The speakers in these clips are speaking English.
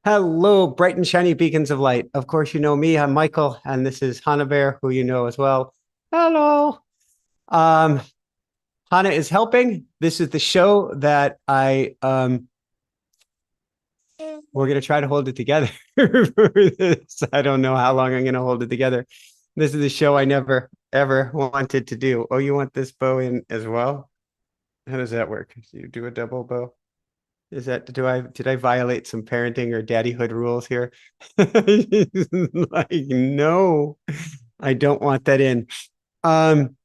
Hello, bright and shiny beacons of light. Of course, you know me. I'm Michael, and this is Hannah Bear, who you know as well. Hello. Um, Hannah is helping. This is the show that we're gonna try to hold it together for this. I don't know how long I'm gonna hold it together. This is the show I never ever wanted to do. Oh, you want this bow in as well? How does that work? Do you do a double bow? Is that did I violate some parenting or daddyhood rules here? Like, no, I don't want that in. Um,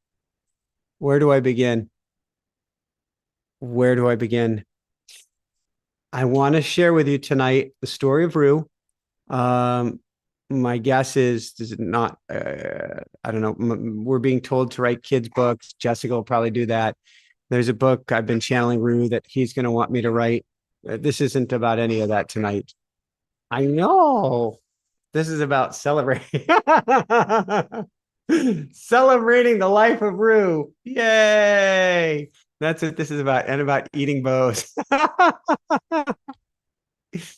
where do I begin? Where do I begin? I want to share with you tonight the story of Roo. Um, my guess is it not, I don't know. We're being told to write kids' books. Jessica will probably do that. There's a book I've been channeling Roo that he's going to want me to write. This isn't about any of that tonight. I know. This is about celebrating celebrating the life of Roo. Yay! That's what this is about, and about eating bows.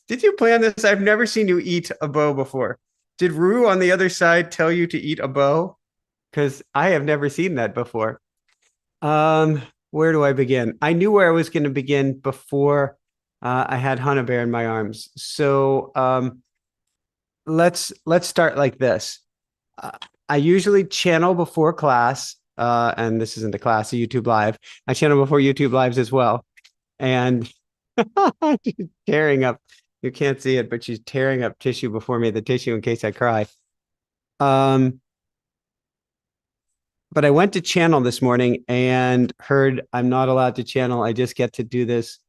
Did you plan this? I've never seen you eat a bow before. Did Roo on the other side tell you to eat a bow? Because I have never seen that before. Um, where do I begin? I knew where I was going to begin before I had Hannah Bear in my arms. So let's start like this. Uh, I usually channel before class, and this isn't a class, a YouTube live. I channel before YouTube lives as well, and she's tearing up. You can't see it, but she's tearing up tissue before me, the tissue in case I cry. Um, but I went to channel this morning and heard I'm not allowed to channel. I just get to do this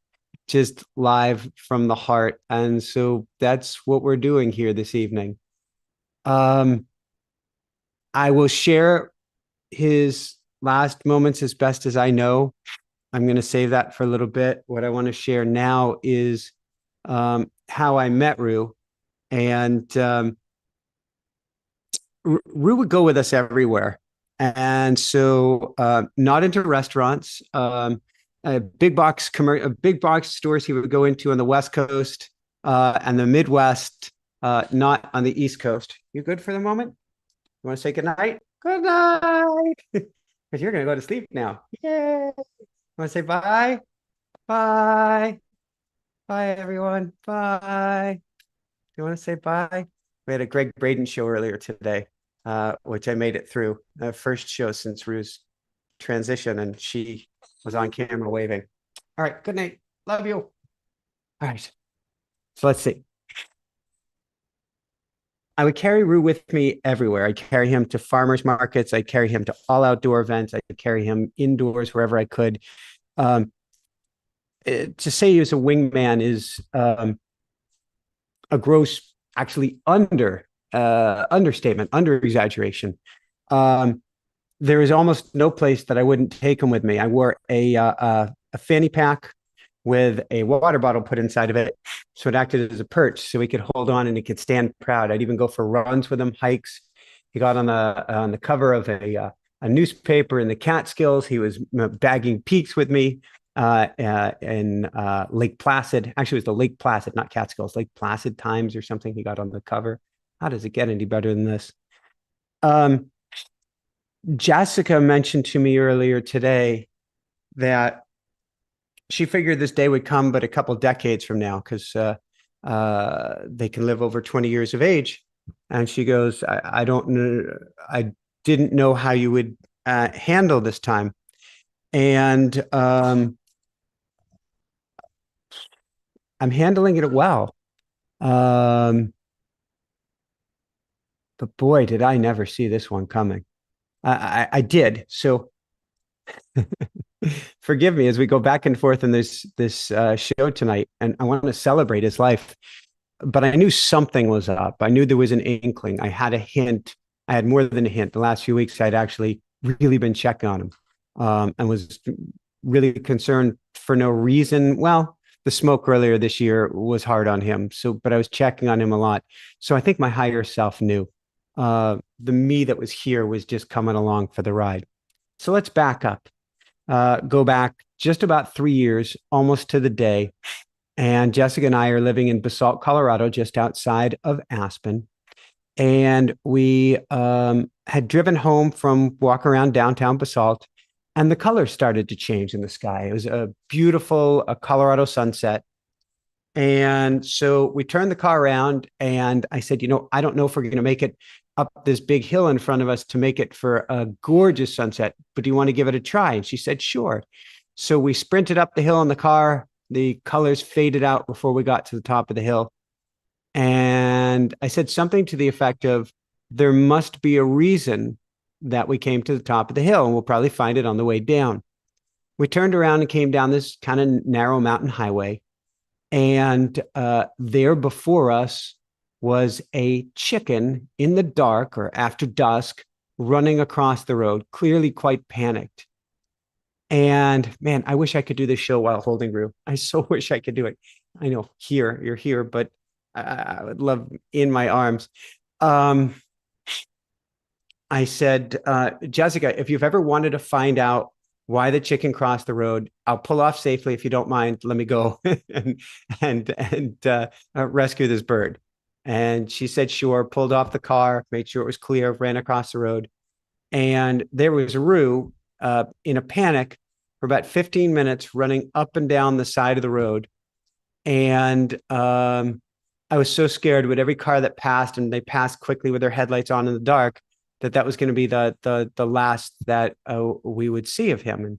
just live from the heart, and so that's what we're doing here this evening. Um, I will share his last moments as best as I know. I'm going to save that for a little bit. What I want to share now is how I met Roo. And Roo would go with us everywhere. And so, not into restaurants, big box stores he would go into on the West Coast and the Midwest, not on the East Coast. You good for the moment? You want to say good night? Good night. Because you're going to go to sleep now. Yay. Want to say bye? Bye. Bye, everyone. Bye. You want to say bye? We had a Greg Braden show earlier today, which I made it through. The first show since Roo's transition, and she was on camera waving. All right. Good night. Love you. All right. So let's see. I would carry Roo with me everywhere. I'd carry him to farmers markets. I'd carry him to all outdoor events. I'd carry him indoors wherever I could. Um, to say he was a wingman is a gross, actually understatement, under exaggeration. There is almost no place that I wouldn't take him with me. I wore a fanny pack with a water bottle put inside of it, so it acted as a perch, so he could hold on and he could stand proud. I'd even go for runs with him, hikes. He got on the cover of a newspaper in the Catskills. He was bagging peaks with me in Lake Placid. Actually, it was the Lake Placid, not Catskills, Lake Placid Times or something. He got on the cover. How does it get any better than this? Jessica mentioned to me earlier today that she figured this day would come, but a couple decades from now, because they can live over 20 years of age. And she goes, I don't know, I didn't know how you would handle this time. And I'm handling it well. But boy, did I never see this one coming. I did. So forgive me as we go back and forth in this show tonight, and I want to celebrate his life. But I knew something was up. I knew there was an inkling. I had a hint. I had more than a hint. The last few weeks, I'd actually really been checking on him, and was really concerned for no reason. Well, the smoke earlier this year was hard on him. So, but I was checking on him a lot. So I think my higher self knew. The me that was here was just coming along for the ride. So let's back up. Go back just about 3 years, almost to the day. And Jessica and I are living in Basalt, Colorado, just outside of Aspen. And we had driven home from walk around downtown Basalt, and the colors started to change in the sky. It was a beautiful Colorado sunset. And so we turned the car around, and I said, I don't know if we're going to make it up this big hill in front of us to make it for a gorgeous sunset, but do you want to give it a try? And she said, sure. So we sprinted up the hill in the car. The colors faded out before we got to the top of the hill. And I said something to the effect of, there must be a reason that we came to the top of the hill, and we'll probably find it on the way down. We turned around and came down this kind of narrow mountain highway. And there before us was a chicken in the dark or after dusk running across the road, clearly quite panicked. And man, I wish I could do this show while holding Roo. I so wish I could do it. I know you're here, but I would love in my arms. I said, Jessica, if you've ever wanted to find out why the chicken crossed the road, I'll pull off safely. If you don't mind, let me go and rescue this bird. And she said, sure, pulled off the car, made sure it was clear, ran across the road. And there was Roo in a panic for about 15 minutes, running up and down the side of the road. And I was so scared with every car that passed, and they passed quickly with their headlights on in the dark, that was going to be the last that we would see of him. And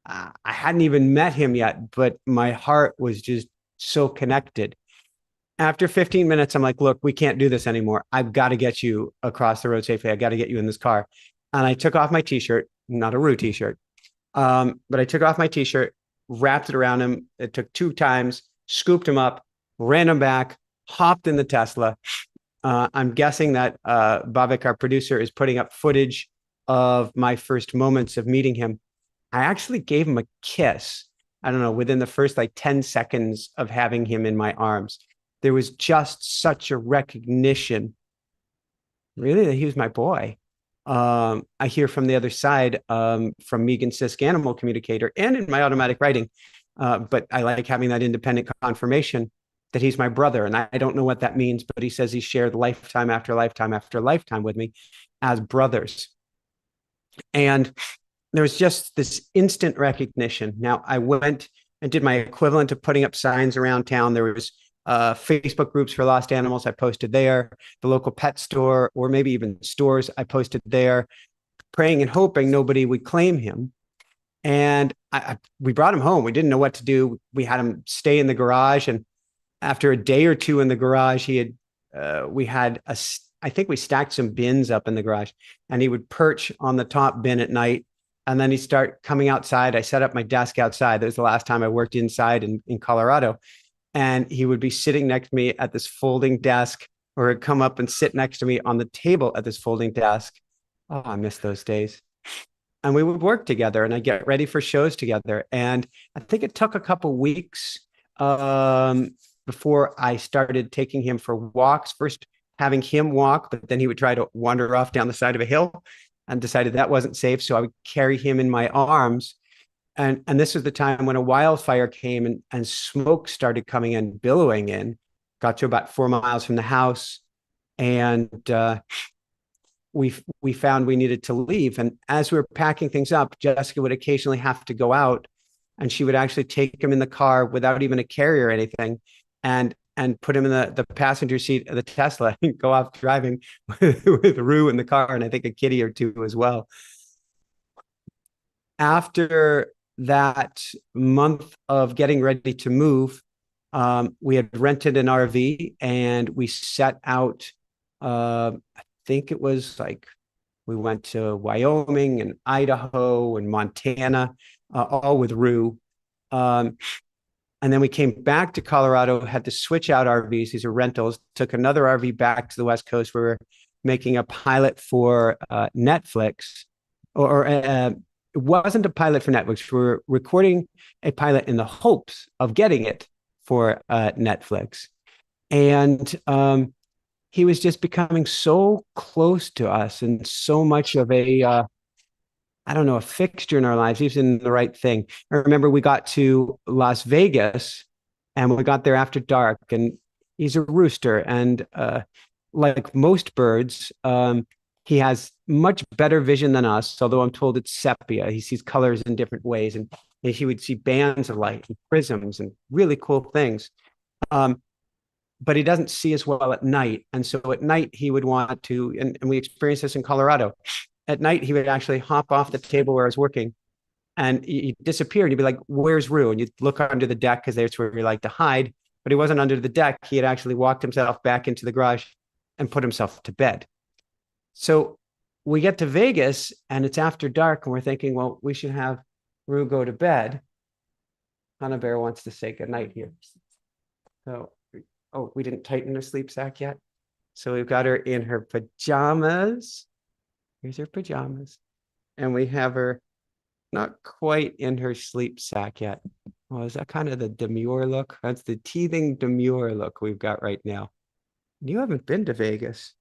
I hadn't even met him yet, but my heart was just so connected. After 15 minutes, I'm like, look, we can't do this anymore. I've got to get you across the road safely. I got to get you in this car. And I took off my t-shirt, not a Roo t-shirt, but I took off my t-shirt, wrapped it around him. It took 2 times, scooped him up, ran him back, hopped in the Tesla. I'm guessing that Bhavik, our producer, is putting up footage of my first moments of meeting him. I actually gave him a kiss. I don't know, within the first like 10 seconds of having him in my arms. There was just such a recognition, really, that he was my boy. I hear from the other side, from Megan Sisk, animal communicator, and in my automatic writing, but I like having that independent confirmation that he's my brother. And I don't know what that means, but he says he shared lifetime after lifetime after lifetime with me as brothers. And there was just this instant recognition. Now, I went and did my equivalent of putting up signs around town. There was Facebook groups for lost animals. I posted there. The local pet store, or maybe even stores, I posted there, praying and hoping nobody would claim him. And we brought him home. We didn't know what to do. We had him stay in the garage. And after a day or two in the garage, I think we stacked some bins up in the garage, and he would perch on the top bin at night. And then he'd start coming outside. I set up my desk outside. That was the last time I worked inside in Colorado. And he would be sitting next to me at this folding desk, or he'd come up and sit next to me on the table at this folding desk. Oh, I miss those days. And we would work together, and I'd get ready for shows together. And I think it took a couple weeks before I started taking him for walks, first having him walk, but then he would try to wander off down the side of a hill, and decided that wasn't safe. So I would carry him in my arms. And this was the time when a wildfire came, and smoke started coming in, billowing in, got to about 4 miles from the house. And we found we needed to leave. And as we were packing things up, Jessica would occasionally have to go out, and she would actually take him in the car without even a carrier or anything, and put him in the passenger seat of the Tesla and go off driving with Roo in the car, and I think a kitty or 2 as well. After that month of getting ready to move, we had rented an RV, and we set out. I think it was like we went to Wyoming and Idaho and Montana, all with Roo. And then we came back to Colorado, had to switch out RVs. These are rentals. Took another RV back to the West Coast. We were making a pilot for Netflix, or it wasn't a pilot for Netflix. We were recording a pilot in the hopes of getting it for Netflix. And he was just becoming so close to us, and so much of a fixture in our lives. He was in the right thing. I remember we got to Las Vegas, And we got there after dark, and he's a rooster. And like most birds, he has much better vision than us, although I'm told it's sepia. He sees colors in different ways, and he would see bands of light and prisms and really cool things. Um, but he doesn't see as well at night. And so at night, he would want to, and we experienced this in Colorado. At night, he would actually hop off the table where I was working and he'd disappear. And you'd be like, "Where's Roo?" And you'd look under the deck because that's where we like to hide. But he wasn't under the deck. He had actually walked himself back into the garage and put himself to bed. So we get to Vegas and it's after dark and we're thinking, well, we should have Roo go to bed. Hannah Bear wants to say goodnight here. So, oh, we didn't tighten her sleep sack yet. So we've got her in her pajamas. Here's her pajamas. And we have her not quite in her sleep sack yet. Well, is that kind of the demure look? That's the teething demure look we've got right now. You haven't been to Vegas,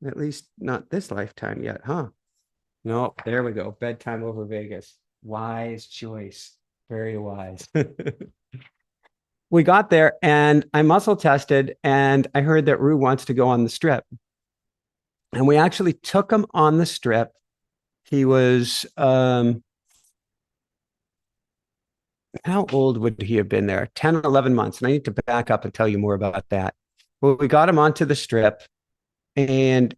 at least not this lifetime yet, huh? No, there we go. Bedtime over Vegas. Wise choice. Very wise. We got there and I muscle tested and I heard that Roo wants to go on the strip. And we actually took him on the strip. He was, how old would he have been there? 10, 11 months. And I need to back up and tell you more about that. Well, we got him onto the strip and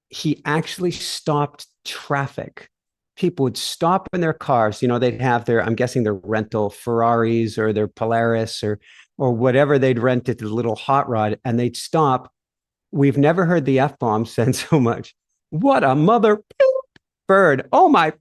he actually stopped traffic. People would stop in their cars. You know, they'd have their, I'm guessing their rental Ferraris or their Polaris or whatever they'd rented, the little hot rod, and they'd stop. We've never heard the F-bomb said so much. What a mother bird. Oh my.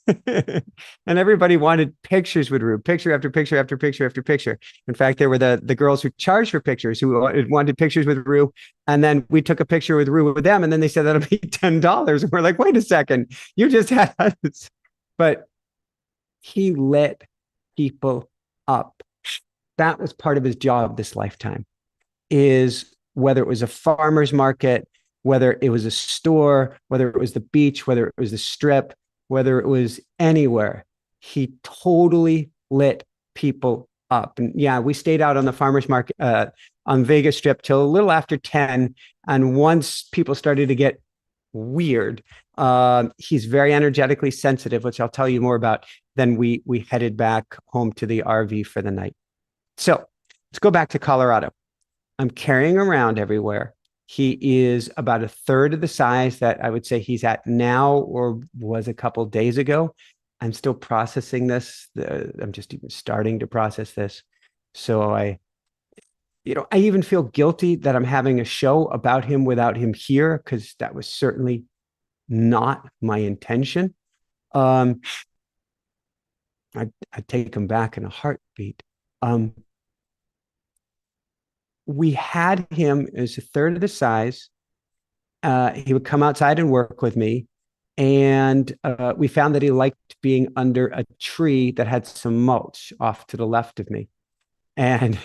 And everybody wanted pictures with Roo, picture after picture after picture after picture. In fact, there were the girls who charged for pictures who wanted pictures with Roo. And then we took a picture with Roo with them. And then they said that'll be $10. And we're like, wait a second, you just had us. But he lit people up. That was part of his job this lifetime, is whether it was a farmer's market, whether it was a store, whether it was the beach, whether it was the strip, whether it was anywhere, he totally lit people up. And yeah, we stayed out on the farmer's market on Vegas Strip till a little after 10. And once people started to get weird, he's very energetically sensitive, which I'll tell you more about. Then we headed back home to the RV for the night. So let's go back to Colorado. I'm carrying around everywhere. He is about a third of the size that I would say he's at now or was a couple days ago. I'm still processing this. I'm just even starting to process this. So I even feel guilty that I'm having a show about him without him here, because that was certainly not my intention. I'd take him back in a heartbeat. We had him as a third of the size. He would come outside and work with me. And we found that he liked being under a tree that had some mulch off to the left of me. And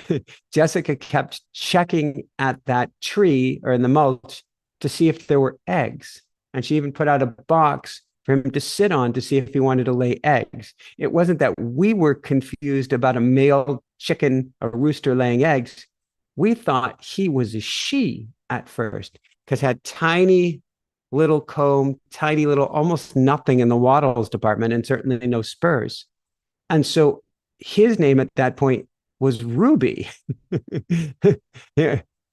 Jessica kept checking at that tree or in the mulch to see if there were eggs. And she even put out a box for him to sit on to see if he wanted to lay eggs. It wasn't that we were confused about a male chicken, a rooster laying eggs. We thought he was a she at first because had tiny little comb, tiny little, almost nothing in the wattles department, and certainly no spurs. And so his name at that point was Ruby.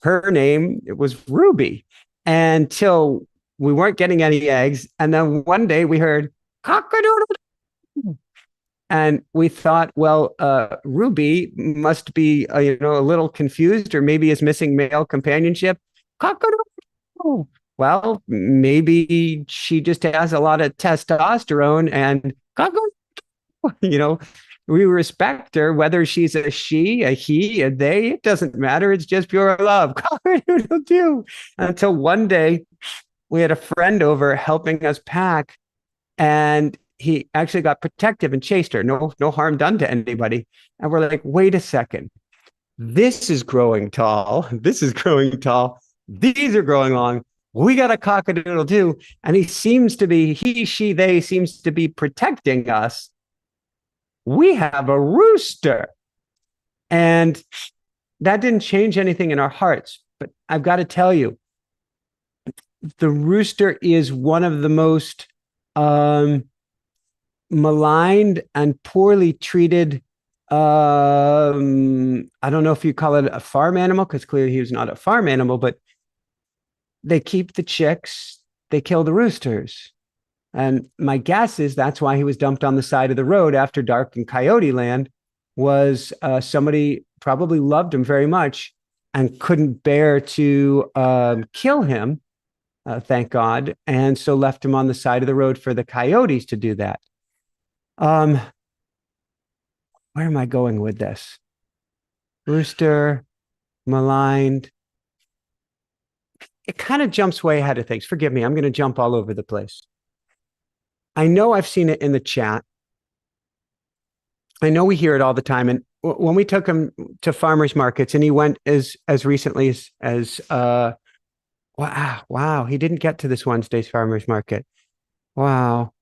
Her name was Ruby until we weren't getting any eggs. And then one day we heard cock-a-doodle. And we thought, well, Ruby must be, a little confused, or maybe is missing male companionship. Cock-a-doodle. Well, maybe she just has a lot of testosterone and we respect her, whether she's a she, a he, a they, it doesn't matter. It's just pure love. Until one day we had a friend over helping us pack, and he actually got protective and chased her. No harm done to anybody. And we're like, wait a second. This is growing tall. This is growing tall. These are growing long. We got a cock-a-doodle too. And he, she, they seems to be protecting us. We have a rooster. And that didn't change anything in our hearts. But I've got to tell you, the rooster is one of the most maligned and poorly treated. I don't know if you call it a farm animal, because clearly he was not a farm animal, but they keep the chicks, they kill the roosters. And my guess is that's why he was dumped on the side of the road after dark in Coyote Land. Was somebody probably loved him very much and couldn't bear to kill him, thank God, and so left him on the side of the road for the coyotes to do that. Where am I going with this? Rooster, maligned. It kind of jumps way ahead of things. Forgive me, I'm going to jump all over the place. I know I've seen it in the chat. I know we hear it all the time. And when we took him to farmers markets, and he went as recently as wow, he didn't get to this Wednesday's farmers market. Wow,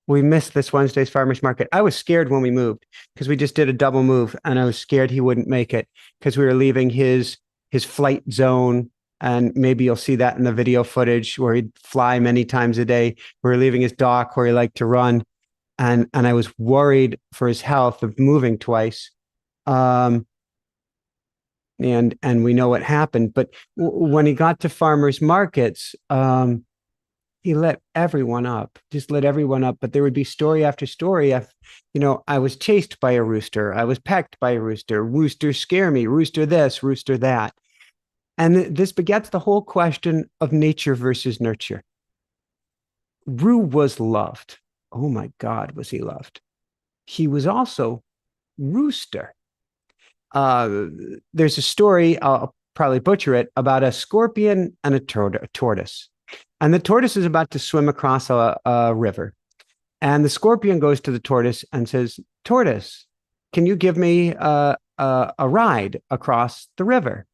we missed this Wednesday's farmers market. I was scared when we moved because we just did a double move, and I was scared he wouldn't make it because we were leaving his flight zone. And maybe you'll see that in the video footage where he'd fly many times a day. We were leaving his dock where he liked to run. And I was worried for his health of moving twice. And we know what happened. But when he got to farmers markets, he let everyone up, just let everyone up. But there would be story after story of, I was chased by a rooster. I was pecked by a rooster. Rooster scare me. Rooster this, rooster that. And this begets the whole question of nature versus nurture. Roo was loved. Oh my God, was he loved? He was also Rooster. There's a story, I'll probably butcher it, about a scorpion and a tortoise. And the tortoise is about to swim across a river. And the scorpion goes to the tortoise and says, "Tortoise, can you give me a ride across the river?"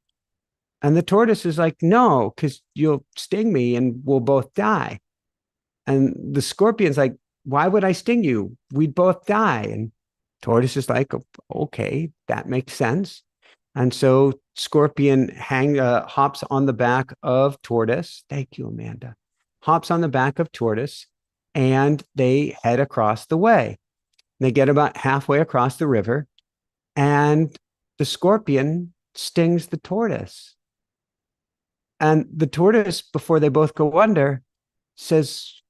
And the tortoise is like, "No, because you'll sting me and we'll both die." And the scorpion's like, "Why would I sting you? We'd both die." And tortoise is like, "Okay, that makes sense." And so scorpion hops on the back of tortoise. Thank you, Amanda. Hops on the back of tortoise, and they head across the way. They get about halfway across the river, and the scorpion stings the tortoise. And the tortoise, before they both go under, says,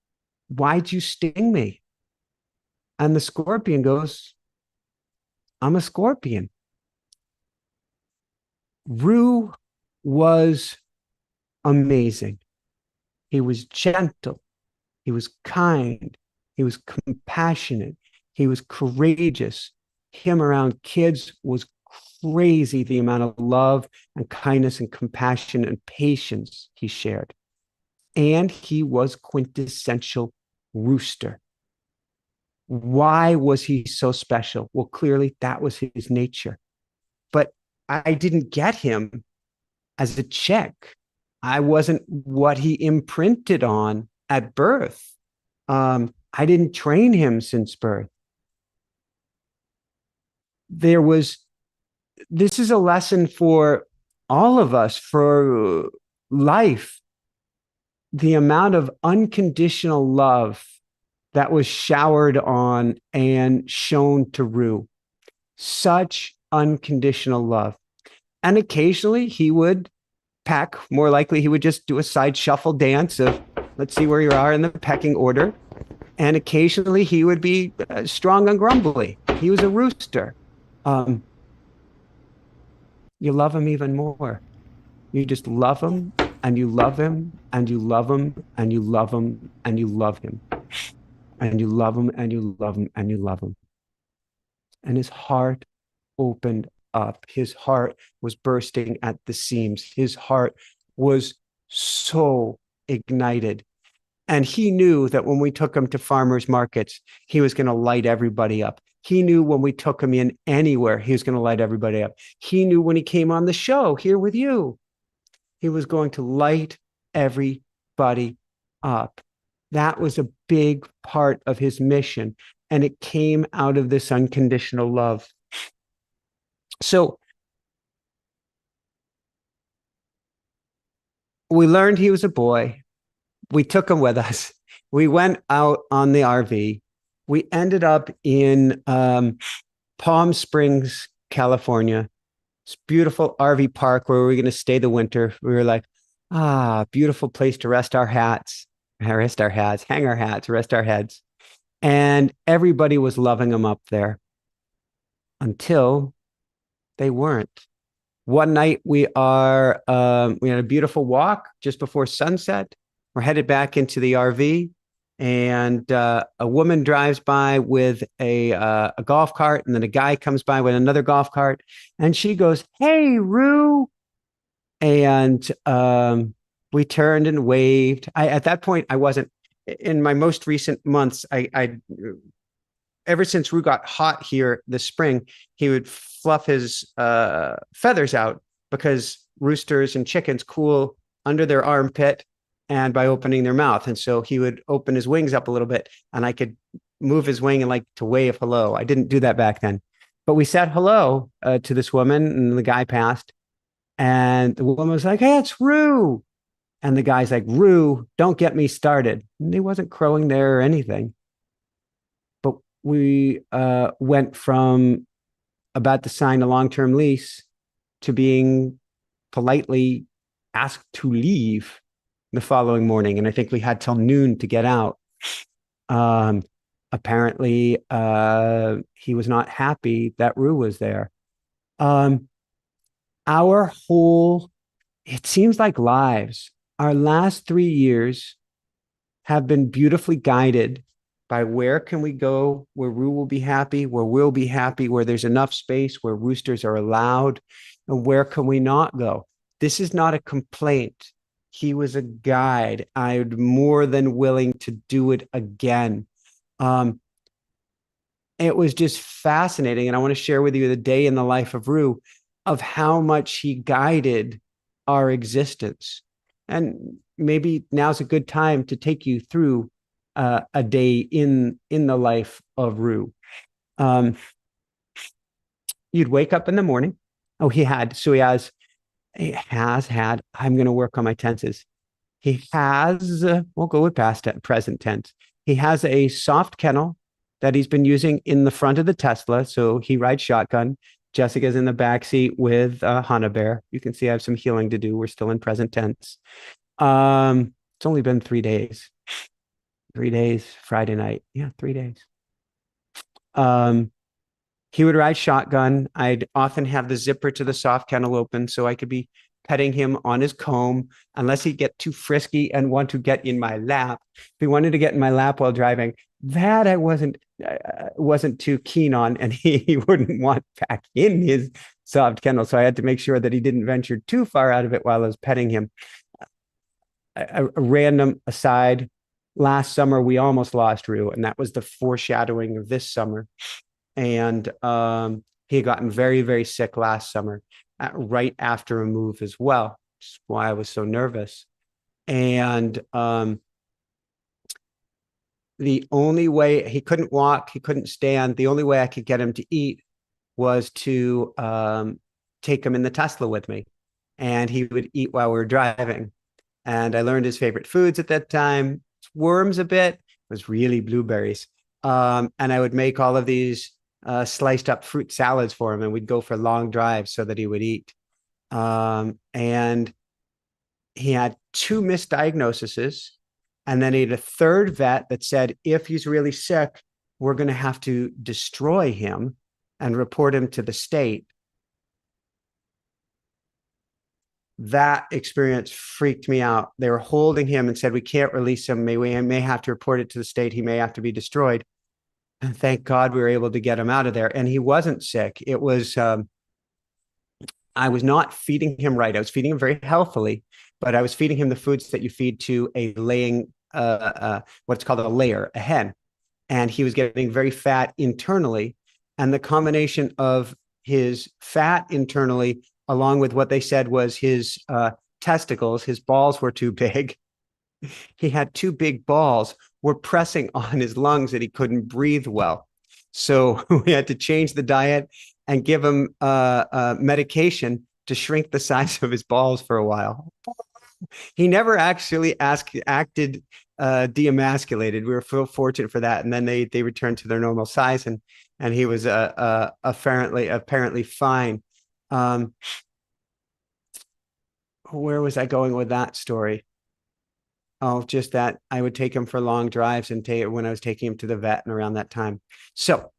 "Why'd you sting me?" And the scorpion goes, "I'm a scorpion." Roo was amazing. He was gentle. He was kind. He was compassionate. He was courageous. Him around kids was crazy, the amount of love and kindness and compassion and patience he shared. And he was quintessential Rooster. Why was he so special? Well, clearly that was his nature. But I didn't get him as a chick. I wasn't what he imprinted on at birth. I didn't train him since birth. This is a lesson for all of us, for life. The amount of unconditional love that was showered on and shown to Roo. Such unconditional love. And occasionally he would peck. More likely he would just do a side shuffle dance of, let's see where you are in the pecking order. And occasionally he would be strong and grumbly. He was a rooster. You love him even more. You just love him, and you love him, and you love him, and you love him, and you love him. And you love him, and you love him, and you love him. And his heart opened up. His heart was bursting at the seams. His heart was so ignited. And he knew that when we took him to farmers markets, he was going to light everybody up. He knew when we took him in anywhere, he was going to light everybody up. He knew when he came on the show here with you, he was going to light everybody up. That was a big part of his mission. And it came out of this unconditional love. So we learned he was a boy. We took him with us. We went out on the RV. We ended up in Palm Springs, California. It's beautiful RV park where we were going to stay the winter. We were like, beautiful place to rest our hats, hang our hats, rest our heads. And everybody was loving them up there until they weren't. One night we had a beautiful walk just before sunset. We're headed back into the RV, and a woman drives by with a golf cart, and then a guy comes by with another golf cart, and she goes, "Hey, Roo!" And we turned and waved. At that point, I wasn't in my most recent months. I ever since Roo got hot here this spring, he would fluff his feathers out because roosters and chickens cool under their armpit and by opening their mouth. And so he would open his wings up a little bit, and I could move his wing and like to wave hello. I didn't do that back then, but we said hello to this woman, and the guy passed, and the woman was like, "Hey, it's Roo." And the guy's like, "Roo, don't get me started." And he wasn't crowing there or anything. But we went from about to sign a long-term lease to being politely asked to leave the following morning. And I think we had till noon to get out. Apparently, he was not happy that Roo was there. Our whole, it seems like lives, our last 3 years have been beautifully guided by where can we go, where Roo will be happy, where we'll be happy, where there's enough space, where roosters are allowed, and where can we not go. This is not a complaint. He was a guide. I'm more than willing to do it again. It was just fascinating. And I want to share with you the day in the life of Roo, of how much he guided our existence. And maybe now's a good time to take you through a day in the life of Roo. You'd wake up in the morning. Oh, he has had, I'm going to work on my tenses. He has, we'll go with past present tense. He has a soft kennel that he's been using in the front of the Tesla. So he rides shotgun. Jessica's in the back seat with Hannah Bear. You can see I have some healing to do. We're still in present tense. It's only been 3 days. 3 days, Friday night. Yeah, 3 days. He would ride shotgun. I'd often have the zipper to the soft kennel open so I could be petting him on his comb, unless he'd get too frisky and want to get in my lap. If he wanted to get in my lap while driving, that I wasn't too keen on, and he wouldn't want back in his soft kennel. So I had to make sure that he didn't venture too far out of it while I was petting him. A random aside, last summer we almost lost Roo, and that was the foreshadowing of this summer. And he had gotten very, very sick last summer, right after a move as well, which is why I was so nervous. And the only way, he couldn't walk, he couldn't stand. The only way I could get him to eat was to take him in the Tesla with me, and he would eat while we were driving. And I learned his favorite foods at that time. Worms a bit. It was really blueberries. And I would make all of these sliced up fruit salads for him, and we'd go for long drives so that he would eat. And he had 2 misdiagnoses, and then he had a third vet that said, if he's really sick, we're going to have to destroy him and report him to the state. That experience freaked me out. They were holding him and said, we can't release him. We may have to report it to the state. He may have to be destroyed. And thank God we were able to get him out of there. And he wasn't sick. It was, I was not feeding him right. I was feeding him very healthily, but I was feeding him the foods that you feed to a laying, what's called a layer, a hen. And he was getting very fat internally. And the combination of his fat internally, along with what they said was his testicles, his balls were too big. He had 2 big balls, were pressing on his lungs that he couldn't breathe well. So we had to change the diet and give him medication to shrink the size of his balls for a while. He never actually acted deemasculated. We were fortunate for that, and then they returned to their normal size, and he was apparently fine. Um, where was I going with that story? Oh, just that I would take him for long drives and take when I was taking him to the vet and around that time. So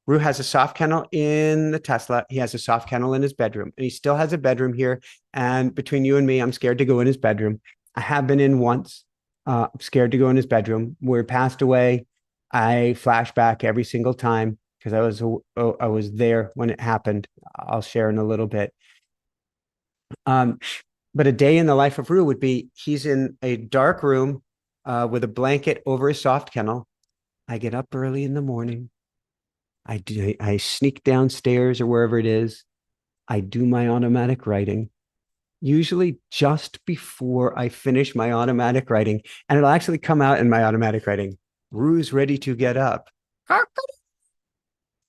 Roo has a soft kennel in the Tesla. He has a soft kennel in his bedroom, and he still has a bedroom here. And between you and me, I'm scared to go in his bedroom. I have been in once. I'm scared to go in his bedroom. Where he passed away, I flash back every single time because I was there when it happened. I'll share in a little bit. Um, but a day in the life of Roo would be he's in a dark room with a blanket over his soft kennel. I get up early in the morning. I sneak downstairs or wherever it is. I do my automatic writing, usually just before I finish my automatic writing, and it'll actually come out in my automatic writing. Roo's ready to get up.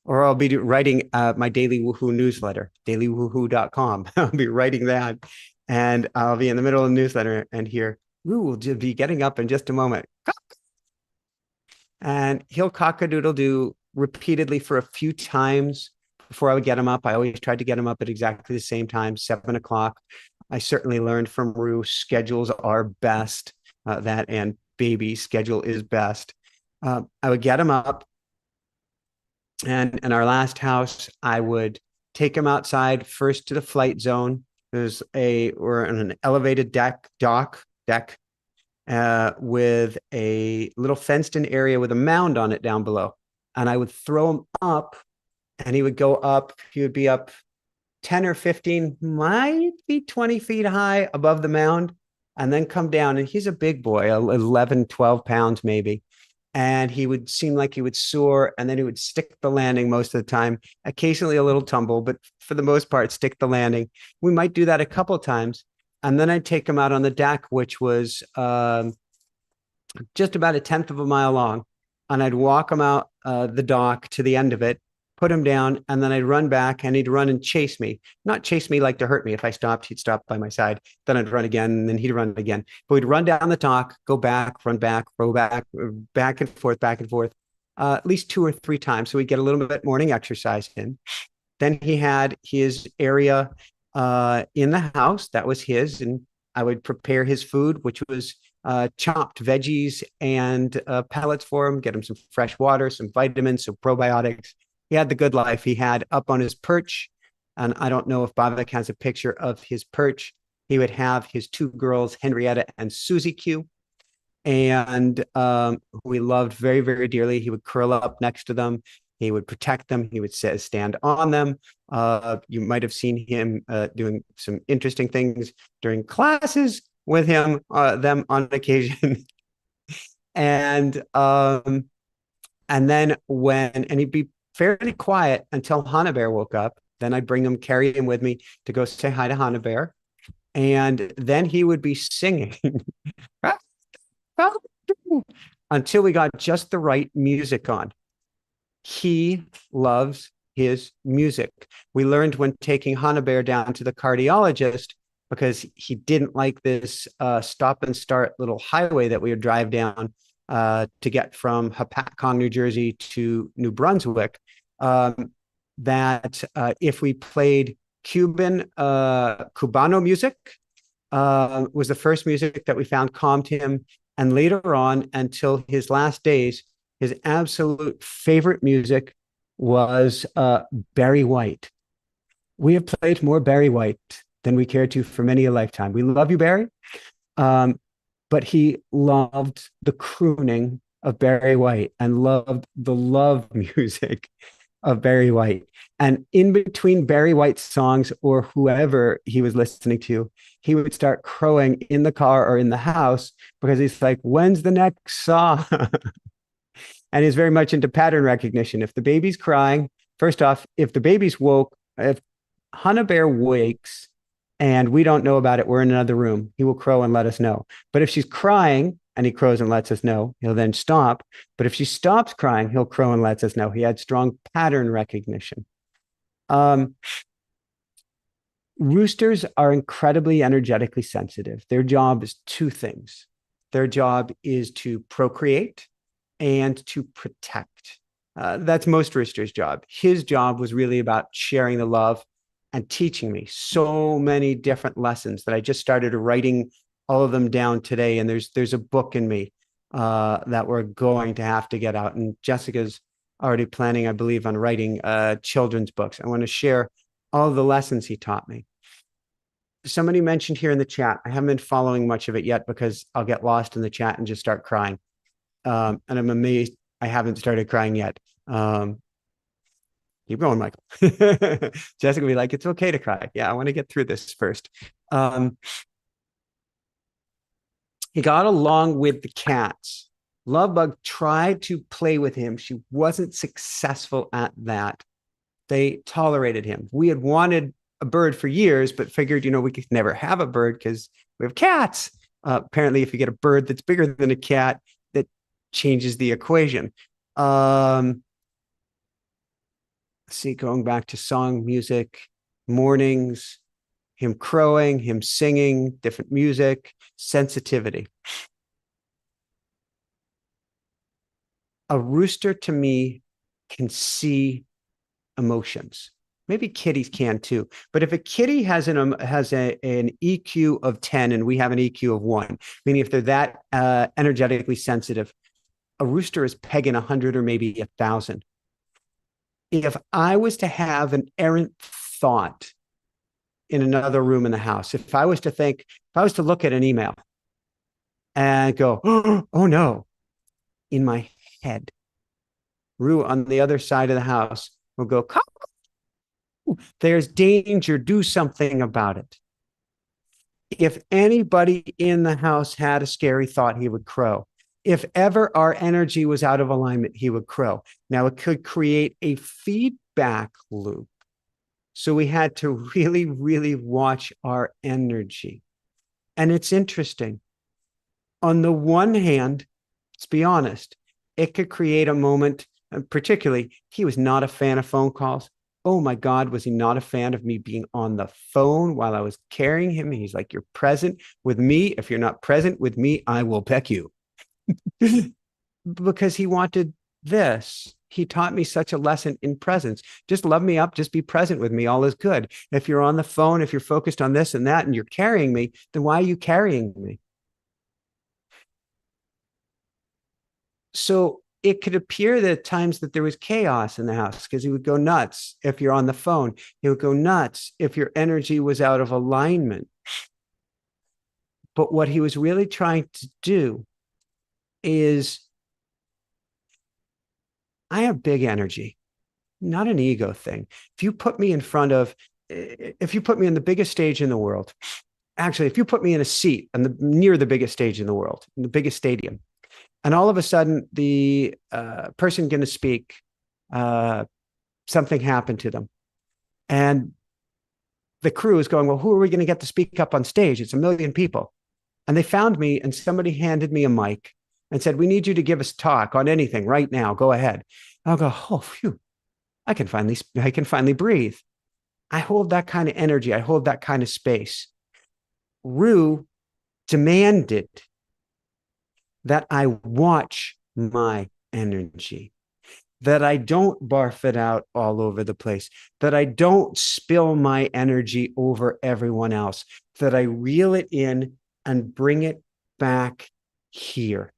Or I'll be writing my daily woohoo newsletter, dailywoohoo.com. I'll be writing that, and I'll be in the middle of the newsletter and hear Roo will be getting up in just a moment. And he'll cock-a-doodle-doo repeatedly for a few times before I would get him up. I always tried to get him up at exactly the same time, 7 o'clock. I certainly learned from Roo, schedules are best. That and baby schedule is best. I would get him up, and in our last house, I would take him outside first to the flight zone. We're on an elevated deck, with a little fenced in area with a mound on it down below. And I would throw him up, and he would go up. He would be up 10 or 15, might be 20 feet high above the mound, and then come down. And he's a big boy, 11, 12 pounds maybe. And he would seem like he would soar, and then he would stick the landing most of the time, occasionally a little tumble, but for the most part, stick the landing. We might do that a couple of times. And then I'd take him out on the deck, which was just about 1/10 of a mile long. And I'd walk him out the dock to the end of it, put him down, and then I'd run back, and he'd run and chase me. Not chase me like to hurt me. If I stopped, he'd stop by my side. Then I'd run again, and then he'd run again. But we'd run down the dock, go back, run back, row back and forth, at least 2 or 3 times. So we'd get a little bit morning exercise in. Then he had his area in the house that was his, and I would prepare his food, which was chopped veggies and pellets for him, get him some fresh water, some vitamins, some probiotics. He had the good life. He had up on his perch, and I don't know if Bavik has a picture of his perch. He would have his 2 girls, Henrietta and Susie Q, and who he loved very, very dearly. He would curl up next to them. He would protect them. He would stand on them. You might have seen him doing some interesting things during classes with them on occasion. and then and he'd be fairly quiet until Hannah Bear woke up. Then I'd carry him with me to go say hi to Hannah Bear. And then he would be singing until we got just the right music on. He loves his music. We learned when taking Hannah Bear down to the cardiologist, because he didn't like this stop and start little highway that we would drive down to get from Hapatcong, New Jersey to New Brunswick, that if we played Cubano music, was the first music that we found calmed him. And later on, until his last days, his absolute favorite music was Barry White. We have played more Barry White than we cared to for many a lifetime. We love you, Barry. But he loved the crooning of Barry White and loved the love music of Barry White. And in between Barry White's songs or whoever he was listening to, he would start crowing in the car or in the house because he's like, when's the next song? And he's very much into pattern recognition. If the baby's crying, first off, if Hannah Bear wakes and we don't know about it, we're in another room, he will crow and let us know. But if she's crying and he crows and lets us know, he'll then stop. But if she stops crying, he'll crow and lets us know. He had strong pattern recognition. Roosters are incredibly energetically sensitive. Their job is two things. Their job is to procreate and to protect. That's most roosters' job. His job was really about sharing the love and teaching me so many different lessons that I just started writing all of them down today. And there's a book in me that we're going to have to get out. And Jessica's already planning, I believe, on writing children's books. I want to share all the lessons he taught me. Somebody mentioned here in the chat, I haven't been following much of it yet because I'll get lost in the chat and just start crying. And I'm amazed I haven't started crying yet. Keep going, Michael. Jessica will be like, it's okay to cry. Yeah, I want to get through this first. He got along with the cats. Lovebug tried to play with him. She wasn't successful at that. They tolerated him. We had wanted a bird for years, but figured, we could never have a bird because we have cats. Apparently, if you get a bird that's bigger than a cat, that changes the equation. Let's see, going back to song, music, mornings, him crowing, him singing, different music, sensitivity. A rooster to me can see emotions. Maybe kitties can too. But if a kitty has an EQ of 10 and we have an EQ of 1, meaning if they're that energetically sensitive, a rooster is pegging 100 or maybe 1,000. If I was to have an errant thought in another room in the house, if I was to look at an email and go, oh no, in my head, Roo on the other side of the house will go, there's danger, do something about it. If anybody in the house had a scary thought, he would crow. If ever our energy was out of alignment, he would crow. Now, it could create a feedback loop. So we had to really, really watch our energy. And it's interesting. On the one hand, let's be honest, it could create a moment, and particularly, he was not a fan of phone calls. Oh my God, was he not a fan of me being on the phone while I was carrying him? He's like, you're present with me. If you're not present with me, I will peck you. Because he wanted this. He taught me such a lesson in presence. Just love me up. Just be present with me. All is good. If you're on the phone, if you're focused on this and that, and you're carrying me, then why are you carrying me? So it could appear that at times that there was chaos in the house because he would go nuts if you're on the phone. He would go nuts if your energy was out of alignment. But what he was really trying to do is, I have big energy, not an ego thing. If you put me in the biggest stage in the world, actually, if you put me in a seat near the biggest stage in the world, in the biggest stadium, and all of a sudden the person going to speak, something happened to them. And the crew is going, well, who are we going to get to speak up on stage? It's 1 million people. And they found me and somebody handed me a mic and said, we need you to give us talk on anything right now. Go ahead. I'll go, oh, phew, I can finally breathe. I hold that kind of energy. I hold that kind of space. Roo demanded that I watch my energy, that I don't barf it out all over the place, that I don't spill my energy over everyone else, that I reel it in and bring it back here.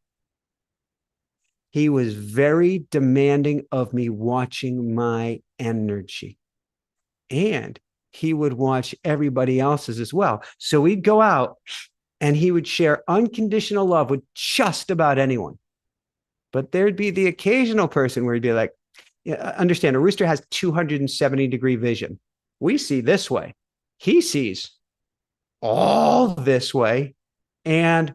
He was very demanding of me watching my energy. And he would watch everybody else's as well. So we'd go out and he would share unconditional love with just about anyone. But there'd be the occasional person where he'd be like, understand, a rooster has 270-degree vision. We see this way. He sees all this way and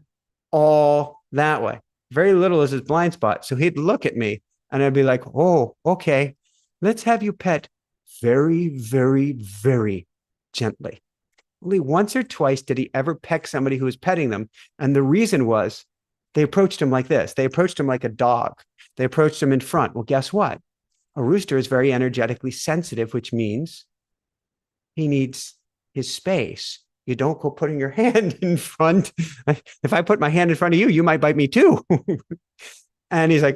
all that way. Very little is his blind spot. So he'd look at me and I'd be like, oh, okay, let's have you pet very, very, very gently. Only once or twice did he ever peck somebody who was petting them. And the reason was they approached him like this. They approached him like a dog. They approached him in front. Well, guess what? A rooster is very energetically sensitive, which means he needs his space. You don't go putting your hand in front. If I put my hand in front of you, you might bite me too. And he's like,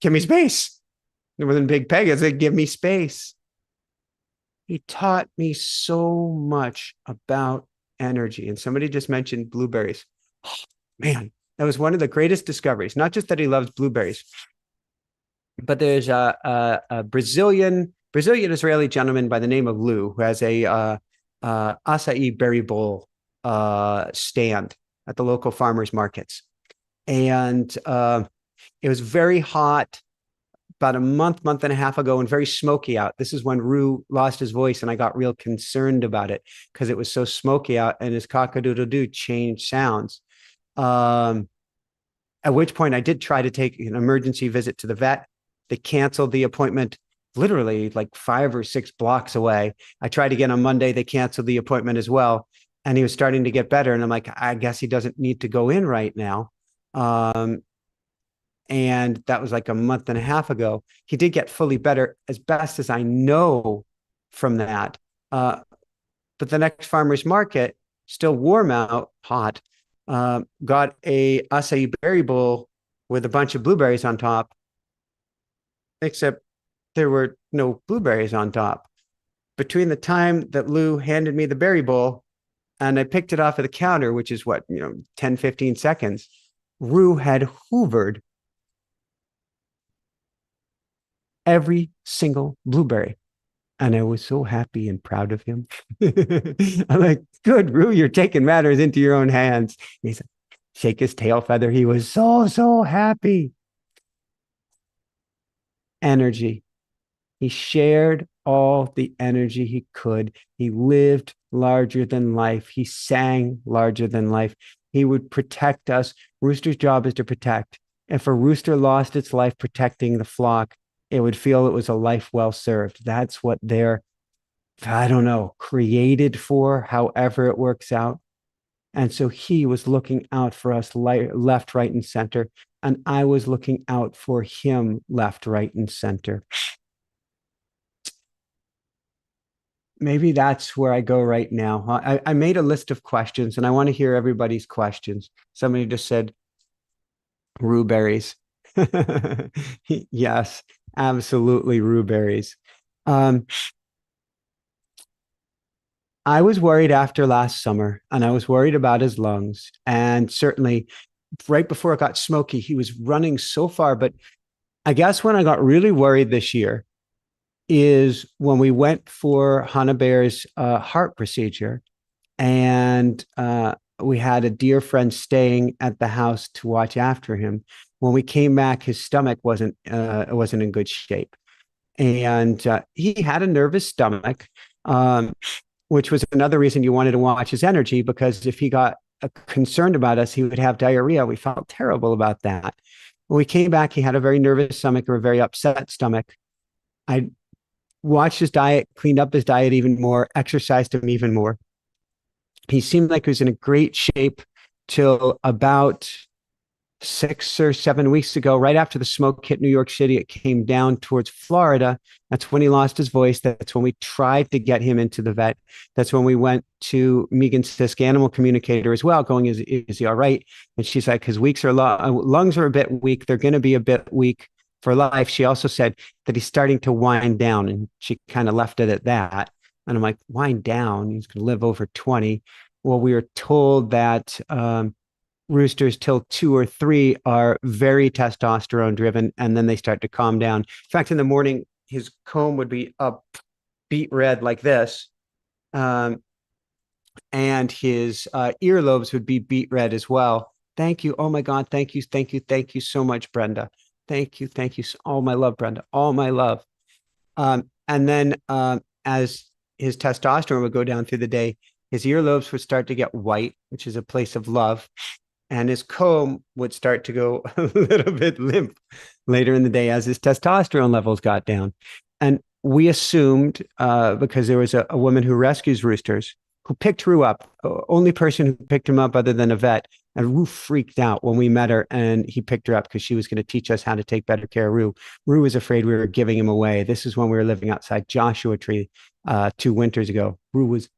give me space. It wasn't Big Peg. I said, give me space. He taught me so much about energy. And somebody just mentioned blueberries. Oh, man, that was one of the greatest discoveries. Not just that he loves blueberries, but there's a Brazilian Israeli gentleman by the name of Lou who has a acai berry bowl stand at the local farmers markets. And it was very hot about a month and a half ago, and very smoky out. This is when Roo lost his voice, and I got real concerned about it because it was so smoky out, and his cock-a-doodle-doo changed sounds. At which point I did try to take an emergency visit to the vet. They canceled the appointment literally like 5 or 6 blocks away. I tried again on Monday. They canceled the appointment as well. And he was starting to get better. And I'm like, I guess he doesn't need to go in right now. And that was like a month and a half ago. He did get fully better as best as I know from that. But the next farmer's market, still warm out, hot, got a acai berry bowl with a bunch of blueberries on top, except there were no blueberries on top. Between the time that Lou handed me the berry bowl and I picked it off of the counter, which is 10, 15 seconds, Roo had hoovered every single blueberry. And I was so happy and proud of him. I'm like, good, Roo, you're taking matters into your own hands. And he's like, shake his tail feather. He was so happy. Energy. He shared all the energy he could. He lived larger than life. He sang larger than life. He would protect us. Rooster's job is to protect. If a rooster lost its life protecting the flock, it would feel it was a life well served. That's what they're, I don't know, created for, however it works out. And so he was looking out for us left, right, and center. And I was looking out for him left, right, and center. Maybe that's where I go right now. I made a list of questions, and I want to hear everybody's questions. Somebody just said, Roo berries. Yes, absolutely, Roo berries. I was worried after last summer, and I was worried about his lungs. And certainly right before it got smoky, he was running so far. But I guess when I got really worried this year is when we went for Hannah Bear's heart procedure, and we had a dear friend staying at the house to watch after him. When we came back, his stomach wasn't in good shape, and he had a nervous stomach, which was another reason you wanted to watch his energy, because if he got concerned about us, he would have diarrhea. We felt terrible about that. When we came back, he had a very nervous stomach or a very upset stomach. I watched his diet, cleaned up his diet even more, exercised him even more. He seemed like he was in a great shape till about 6 or 7 weeks ago, right after the smoke hit New York City. It came down towards Florida. That's when he lost his voice. That's when we tried to get him into the vet. That's when we went to Megan Sisk, animal communicator, as well, going, is he all right? And she's like, his lungs are a bit weak. They're going to be a bit weak for life. She also said that he's starting to wind down, and she kind of left it at that. And I'm like, wind down? He's going to live over 20. Well, we were told that roosters till 2 or 3 are very testosterone driven, and then they start to calm down. In fact, in the morning, his comb would be up beet red like this. And his earlobes would be beet red as well. Thank you. Oh my God. Thank you. Thank you. Thank you so much, Brenda. Thank you. Thank you. All my love, Brenda. All my love. And then as his testosterone would go down through the day, his earlobes would start to get white, which is a place of love. And his comb would start to go a little bit limp later in the day as his testosterone levels got down. And we assumed, because there was a woman who rescues roosters, who picked Roo up, only person who picked him up other than a vet. And Roo freaked out when we met her, and he picked her up because she was going to teach us how to take better care of Roo. Roo was afraid we were giving him away. This is when we were living outside Joshua Tree. 2 winters ago. Roo was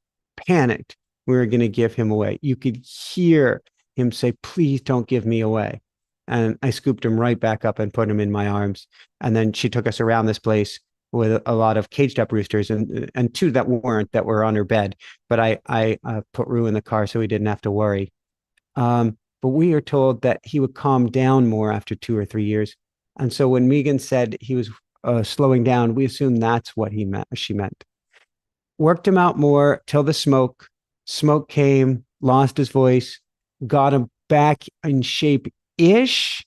panicked. We were going to give him away. You could hear him say, "Please don't give me away." And I scooped him right back up and put him in my arms. And then she took us around this place with a lot of caged up roosters and two that weren't, that were on her bed. But I put Roo in the car so he didn't have to worry. But we are told that he would calm down more after 2 or 3 years. And so when Megan said he was slowing down, we assumed that's what she meant. Worked him out more till the smoke. Smoke came, lost his voice, got him back in shape ish.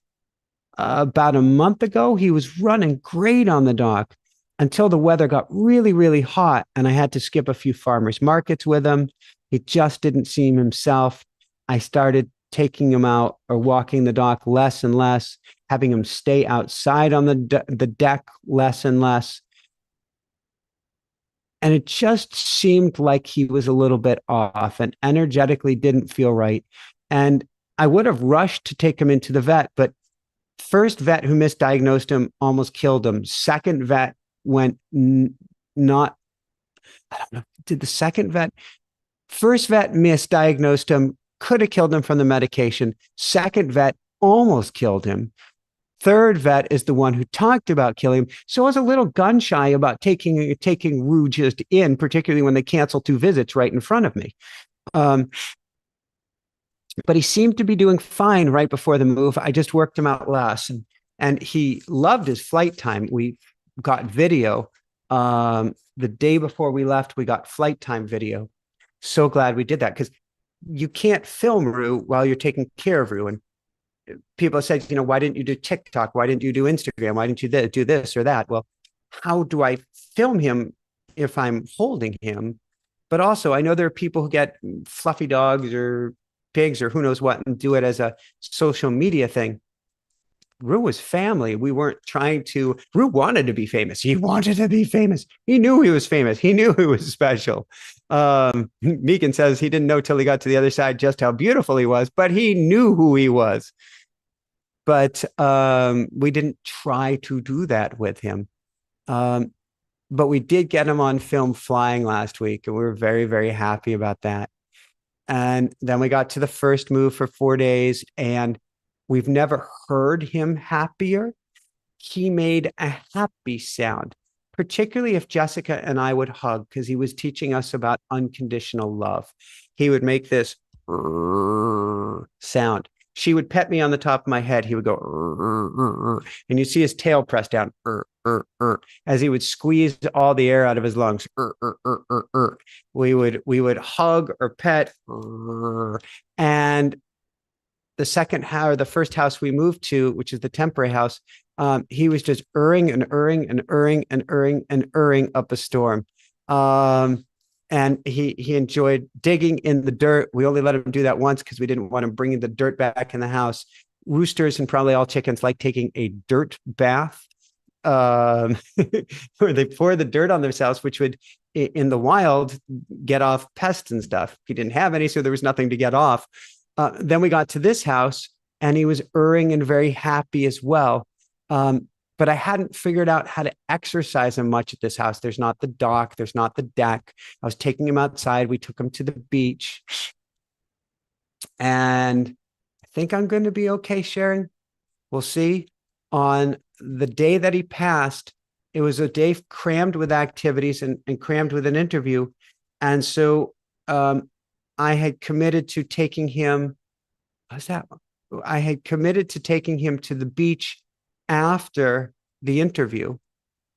About a month ago, he was running great on the dock until the weather got really, really hot, and I had to skip a few farmers markets with him. He just didn't seem himself. I started taking him out or walking the dock less and less, having him stay outside on the deck less and less. And it just seemed like he was a little bit off and energetically didn't feel right. And I would have rushed to take him into the vet, but first vet who misdiagnosed him almost killed him. Second vet went not, I don't know, did the second vet, first vet misdiagnosed him, could have killed him from the medication. Second vet almost killed him. Third vet is the one who talked about killing him. So I was a little gun shy about taking Roo just in, particularly when they canceled 2 visits right in front of me. But he seemed to be doing fine right before the move. I just worked him out less, and he loved his flight time. We got video. The day before we left, we got flight time video. So glad we did that, because you can't film Roo while you're taking care of Roo. And people have said, why didn't you do TikTok? Why didn't you do Instagram? Why didn't you do this or that? Well, how do I film him if I'm holding him? But also, I know there are people who get fluffy dogs or pigs or who knows what and do it as a social media thing. Roo was family. We weren't trying to. Roo wanted to be famous. He wanted to be famous. He knew he was famous. He knew he was special. Megan says he didn't know till he got to the other side just how beautiful he was, but he knew who he was. But we didn't try to do that with him. But we did get him on film flying last week, and we were very, very happy about that. And then we got to the first move for 4 days, and we've never heard him happier. He made a happy sound, particularly if Jessica and I would hug, because he was teaching us about unconditional love. He would make this sound. She would pet me on the top of my head. He would go, and you see his tail press down, as he would squeeze all the air out of his lungs. We would hug or pet, and the first house we moved to, which is the temporary house, he was just erring and erring and erring and erring and erring up a storm. And he enjoyed digging in the dirt. We only let him do that once because we didn't want him bringing the dirt back in the house. Roosters and probably all chickens like taking a dirt bath, where they pour the dirt on themselves, which would, in the wild, get off pests and stuff. He didn't have any, so there was nothing to get off. Then we got to this house, and he was erring and very happy as well. But I hadn't figured out how to exercise him much at this house. There's not the dock. There's not the deck. I was taking him outside. We took him to the beach. And I think I'm going to be okay, Sharon. We'll see. On the day that he passed, it was a day crammed with activities and crammed with an interview. And so I had committed to taking him. What's that? I had committed to taking him to the beach after the interview.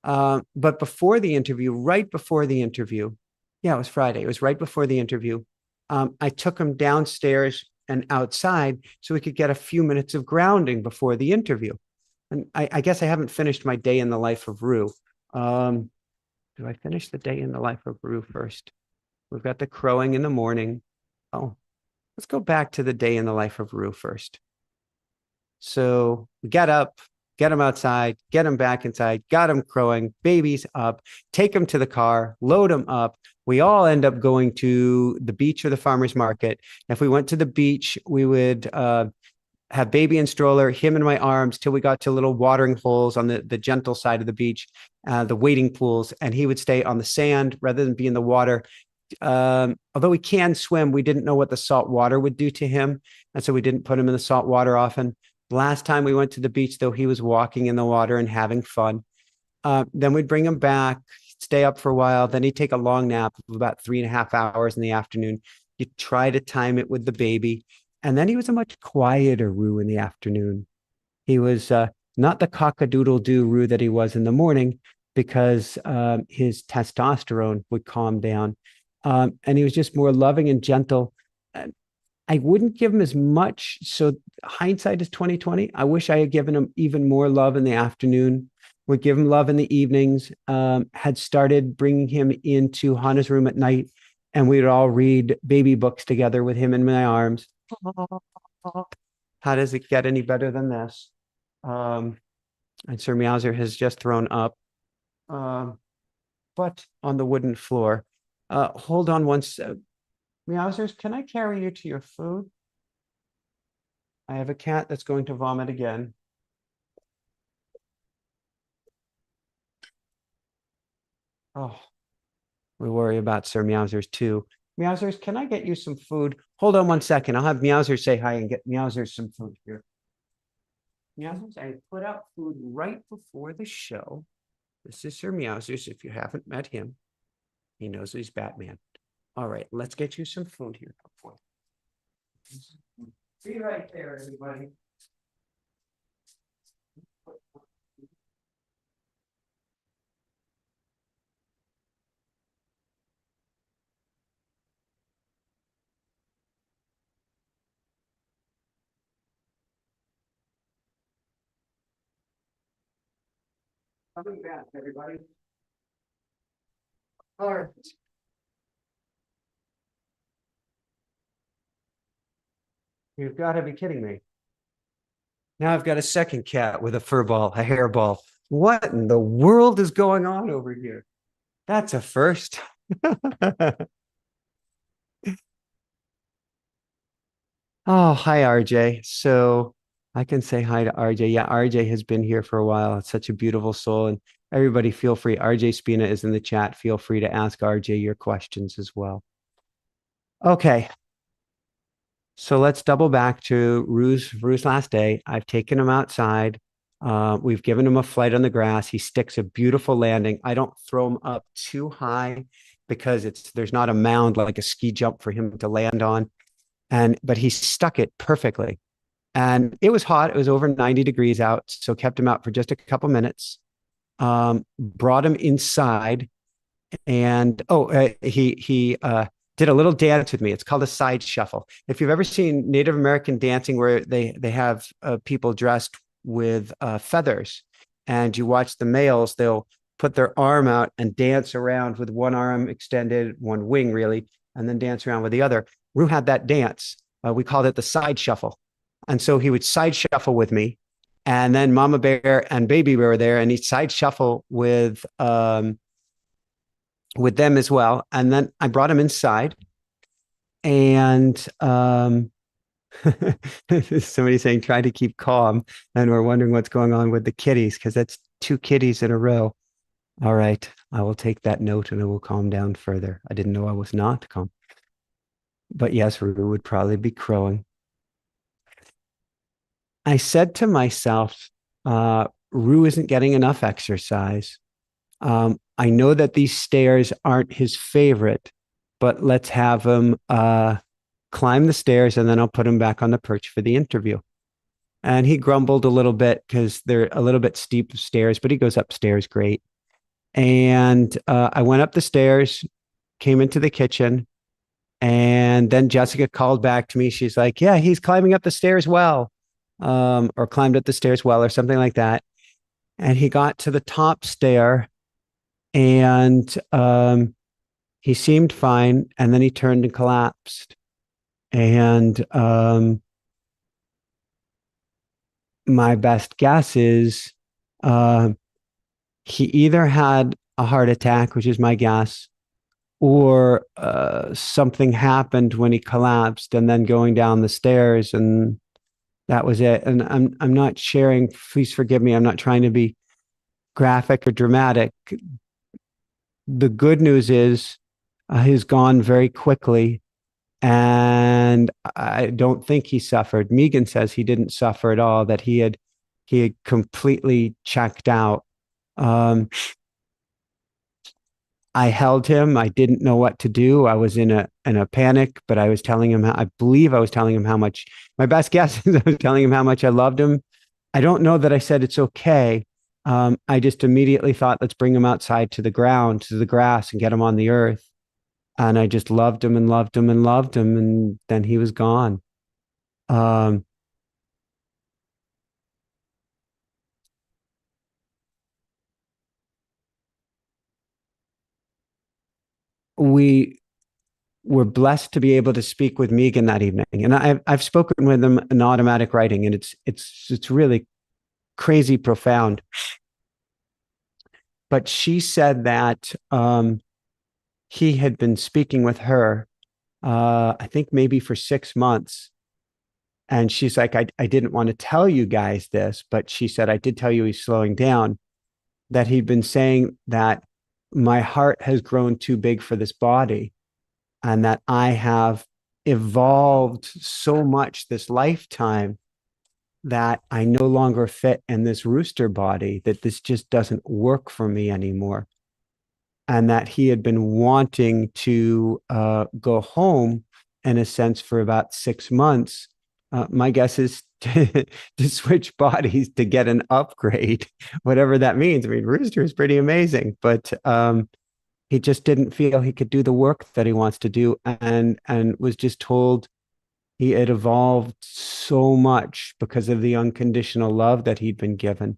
But before the interview, right before the interview, it was Friday. It was right before the interview. I took him downstairs and outside so we could get a few minutes of grounding before the interview. And I guess I haven't finished my day in the life of Roo. Do I finish the day in the life of Roo first? We've got the crowing in the morning. Oh, let's go back to the day in the life of Roo first. So we get up, get him outside, get him back inside, got him crowing, baby's up, take him to the car, load him up. We all end up going to the beach or the farmer's market. If we went to the beach, we would have baby and stroller, him in my arms till we got to little watering holes on the gentle side of the beach, the wading pools, and he would stay on the sand rather than be in the water. Although he can swim, we didn't know what the salt water would do to him, and so we didn't put him in the salt water often. Last time we went to the beach, though, he was walking in the water and having fun. Then we'd bring him back, stay up for a while. Then he'd take a long nap of about 3.5 hours in the afternoon. You try to time it with the baby. And then he was a much quieter Roo in the afternoon. He was not the cock-a-doodle-doo Roo that he was in the morning because his testosterone would calm down. And he was just more loving and gentle. I wouldn't give him as much. So hindsight is 2020. I wish I had given him even more love in the afternoon. Would give him love in the evenings. Had started bringing him into Hannah's room at night, and we'd all read baby books together with him in my arms. How does it get any better than this? And Sir Meowser has just thrown up, but on the wooden floor. Hold on once. Meowsers, can I carry you to your food? I have a cat that's going to vomit again. Oh, we worry about Sir Meowsers too. Meowsers, can I get you some food? Hold on one second. I'll have Meowsers say hi and get Meowsers some food here. Meowsers, I put out food right before the show. This is Sir Meowsers. If you haven't met him, he knows he's Batman. All right, let's get you some food here. Be right there, everybody. Coming back, everybody. All right. You've got to be kidding me. Now I've got a second cat with a fur ball, a hairball. What in the world is going on over here? That's a first. Oh, hi, RJ. So I can say hi to RJ. Yeah, RJ has been here for a while. It's such a beautiful soul. And everybody feel free. RJ Spina is in the chat. Feel free to ask RJ your questions as well. Okay. So let's double back to Roo's last day. I've taken him outside. We've given him a flight on the grass. He sticks a beautiful landing. I don't throw him up too high because there's not a mound like a ski jump for him to land on. But he stuck it perfectly. And it was hot. It was over 90 degrees out. So kept him out for just a couple minutes. Brought him inside, and he did a little dance with me. It's called a side shuffle. If you've ever seen Native American dancing, where they have people dressed with feathers, and you watch the males, they'll put their arm out and dance around with one arm extended, one wing really, and then dance around with the other. Roo had that dance. We called it the side shuffle. And so he would side shuffle with me. And then Mama Bear and Baby Bear were there, and he'd side shuffle with them as well. And then I brought him inside, and somebody saying, try to keep calm. And we're wondering what's going on with the kitties, because that's two kitties in a row. All right, I will take that note and I will calm down further. I didn't know I was not calm. But yes, Roo would probably be crowing. I said to myself, Roo isn't getting enough exercise. I know that these stairs aren't his favorite, but let's have him climb the stairs, and then I'll put him back on the perch for the interview. And he grumbled a little bit because they're a little bit steep stairs, but he goes upstairs great. And I went up the stairs, came into the kitchen, and then Jessica called back to me. She's like, yeah, he's climbing up the stairs well, or climbed up the stairs well, or something like that. And he got to the top stair, and he seemed fine. And then he turned and collapsed. And my best guess is he either had a heart attack, which is my guess, or something happened when he collapsed and then going down the stairs, and That was it. And I'm not sharing, please forgive me. I'm not trying to be graphic or dramatic. The good news is he's gone very quickly, and I don't think he suffered. Megan says he didn't suffer at all, that he had completely checked out. Um, I held him. I didn't know what to do. I was in a panic, but I was telling him, I believe I was telling him how much, my best guess is I was telling him how much I loved him. I don't know that I said it's okay. I just immediately thought, let's bring him outside to the ground, to the grass, and get him on the earth. And I just loved him and loved him and loved him. And then he was gone. Um, we were blessed to be able to speak with Megan that evening. And I've spoken with him in automatic writing, and it's really crazy profound. But she said that he had been speaking with her, I think maybe for 6 months. And she's like, I didn't want to tell you guys this, but she said, I did tell you he's slowing down, that he'd been saying that my heart has grown too big for this body, and that I have evolved so much this lifetime that I no longer fit in this rooster body, that this just doesn't work for me anymore. And that he had been wanting to go home, in a sense, for about 6 months. My guess is to switch bodies, to get an upgrade, whatever that means. I mean, Rooster is pretty amazing, but he just didn't feel he could do the work that he wants to do, and was just told he had evolved so much because of the unconditional love that he'd been given.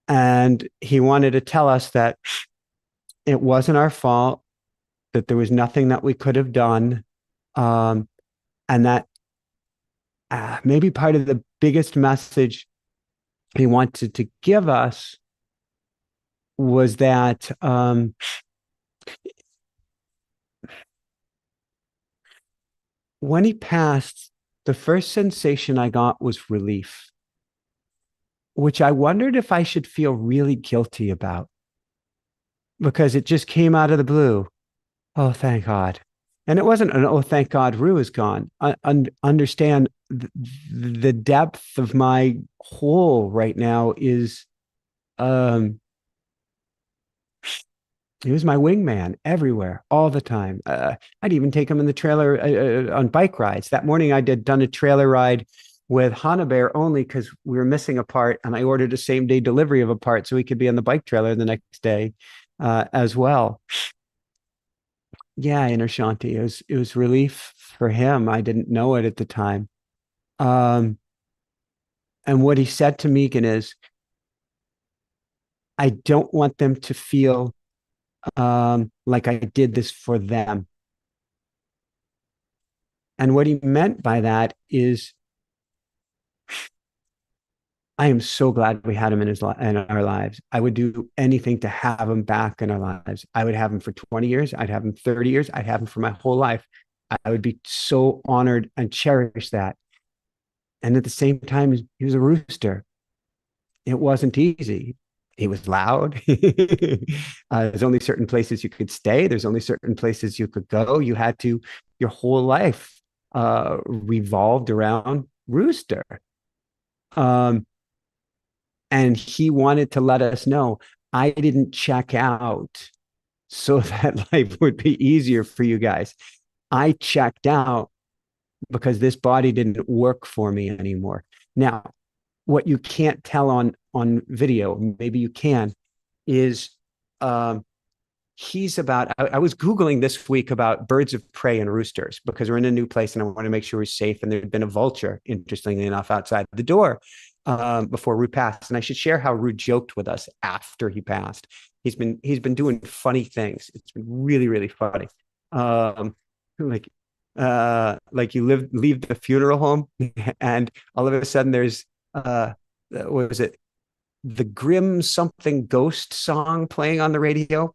And he wanted to tell us that it wasn't our fault, that there was nothing that we could have done, um, and that maybe part of the biggest message he wanted to give us was that when he passed, the first sensation I got was relief, which I wondered if I should feel really guilty about, because it just came out of the blue. Oh, thank God. And it wasn't an, oh, thank God, Roo is gone. Understand the depth of my hole right now is, um, he was my wingman everywhere, all the time. I'd even take him in the trailer on bike rides. That morning, I done a trailer ride with Hana Bear only because we were missing a part, and I ordered a same day delivery of a part so he could be on the bike trailer the next day as well. Yeah, Inner Shanti. It was relief for him. I didn't know it at the time. Um, and what he said to Megan is, I don't want them to feel like I did this for them. And what he meant by that is, I am so glad we had him in our lives. I would do anything to have him back in our lives. I would have him for 20 years. I'd have him 30 years. I'd have him for my whole life. I would be so honored and cherish that. And at the same time, he was a rooster. It wasn't easy. He was loud. There's only certain places you could stay. There's only certain places you could go. You had to, your whole life revolved around Rooster. Um, and he wanted to let us know, I didn't check out so that life would be easier for you guys. I checked out because this body didn't work for me anymore. Now, what you can't tell on video, maybe you can, is um, he's about. I was Googling this week about birds of prey and roosters because we're in a new place and I want to make sure we're safe. And there'd been a vulture, interestingly enough, outside the door before Roo passed. And I should share how Roo joked with us after he passed. He's been doing funny things. It's been really, really funny. Um, like like you leave the funeral home and all of a sudden there's what was it, the grim something ghost song playing on the radio.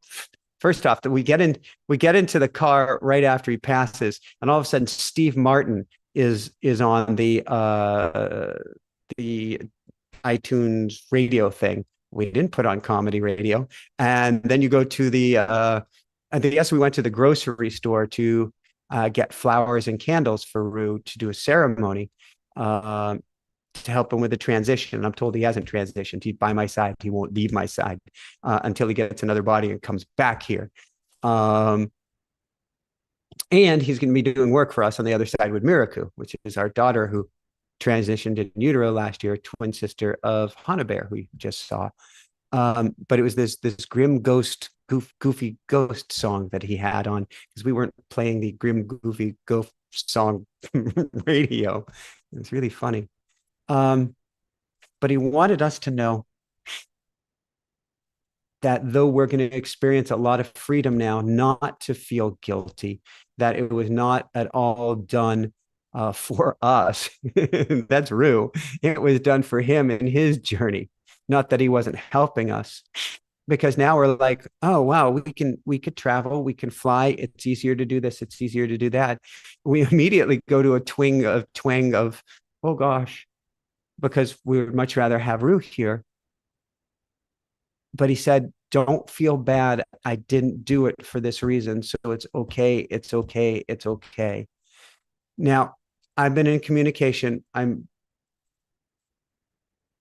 First off, that we get into the car right after he passes, and all of a sudden Steve Martin is on the iTunes radio thing. We didn't put on comedy radio. And then you go to I guess we went to the grocery store to get flowers and candles for Roo to do a ceremony uh, to help him with the transition. And I'm told he hasn't transitioned. He's by my side. He won't leave my side until he gets another body and comes back here. Um, and he's going to be doing work for us on the other side with Miraku, which is our daughter who transitioned in utero last year, twin sister of Hannah Bear, who you just saw. But it was this grim ghost, goofy ghost song that he had on, because we weren't playing the grim goofy ghost song radio. It was really funny. But he wanted us to know that though we're going to experience a lot of freedom now, not to feel guilty, that it was not at all done for us. That's Roo. It was done for him in his journey, not that he wasn't helping us. Because now we're like, oh wow, we could travel, we can fly. It's easier to do this. It's easier to do that. We immediately go to a twang of, oh gosh, because we would much rather have Roo here. But he said, don't feel bad. I didn't do it for this reason. So it's okay. It's okay. It's okay. Now, I've been in communication. I'm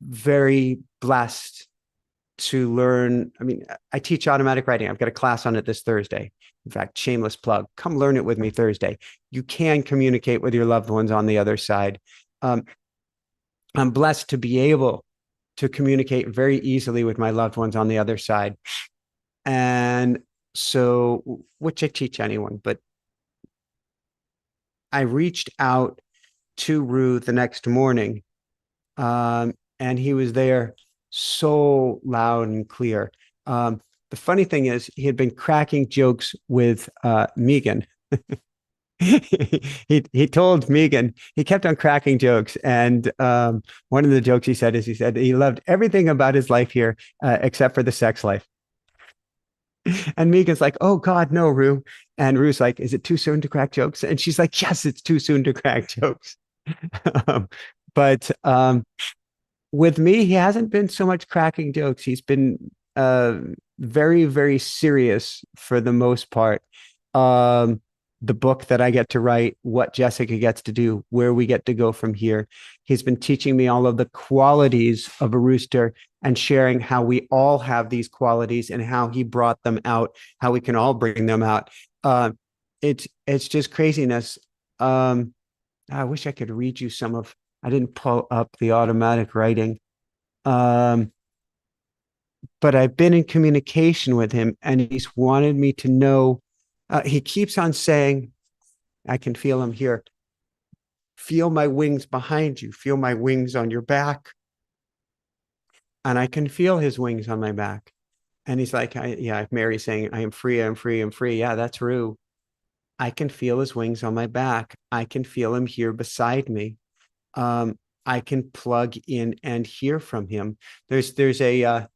very blessed to learn. I mean, I teach automatic writing. I've got a class on it this Thursday. In fact, shameless plug, come learn it with me Thursday. You can communicate with your loved ones on the other side. I'm blessed to be able to communicate very easily with my loved ones on the other side. And so, which I teach anyone, but I reached out to Roo the next morning, and he was there so loud and clear. The funny thing is, he had been cracking jokes with Megan. He told Megan, he kept on cracking jokes, and one of the jokes he said is, he said he loved everything about his life here except for the sex life. And Megan's like, oh God, no, Roo. And Roo's like, is it too soon to crack jokes? And she's like, yes, it's too soon to crack jokes. um, but with me, he hasn't been so much cracking jokes. He's been very, very serious for the most part. The book that I get to write, what Jessica gets to do, where we get to go from here. He's been teaching me all of the qualities of a rooster and sharing how we all have these qualities and how he brought them out, how we can all bring them out. It's just craziness. I wish I could read you some of, I didn't pull up the automatic writing. But I've been in communication with him, and he's wanted me to know. He keeps on saying, I can feel him here. Feel my wings behind you. Feel my wings on your back. And I can feel his wings on my back. And he's like, yeah, Mary's saying, I am free, I'm free, I'm free. Yeah, that's Roo. I can feel his wings on my back. I can feel him here beside me. I can plug in and hear from him. There's a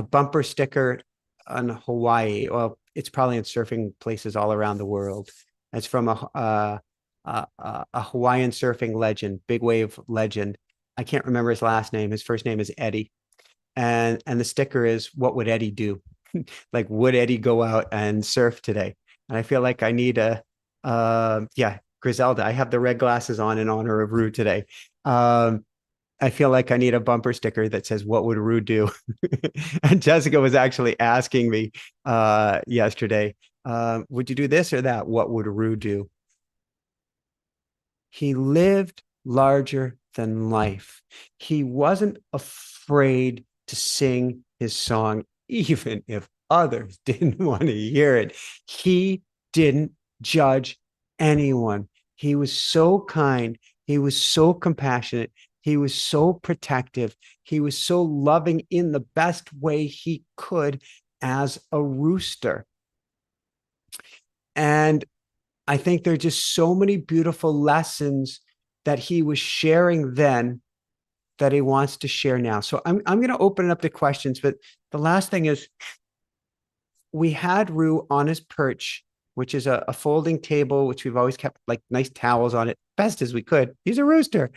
bumper sticker on Hawaii. Well, it's probably in surfing places all around the world. It's from a Hawaiian surfing legend, big wave legend. I can't remember his last name. His first name is Eddie, and the sticker is, "What would Eddie do?" Like, would Eddie go out and surf today? And I feel like I need yeah, Griselda. I have the red glasses on in honor of Roo today. I feel like I need a bumper sticker that says, what would Roo do? And Jessica was actually asking me yesterday, would you do this or that? What would Roo do? He lived larger than life. He wasn't afraid to sing his song, even if others didn't want to hear it. He didn't judge anyone. He was so kind. He was so compassionate. He was so protective. He was so loving in the best way he could as a rooster. And I think there are just so many beautiful lessons that he was sharing then that he wants to share now. So I'm going to open it up to questions. But the last thing is, we had Roo on his perch which is a folding table, which we've always kept like nice towels on it, best as we could. He's a rooster.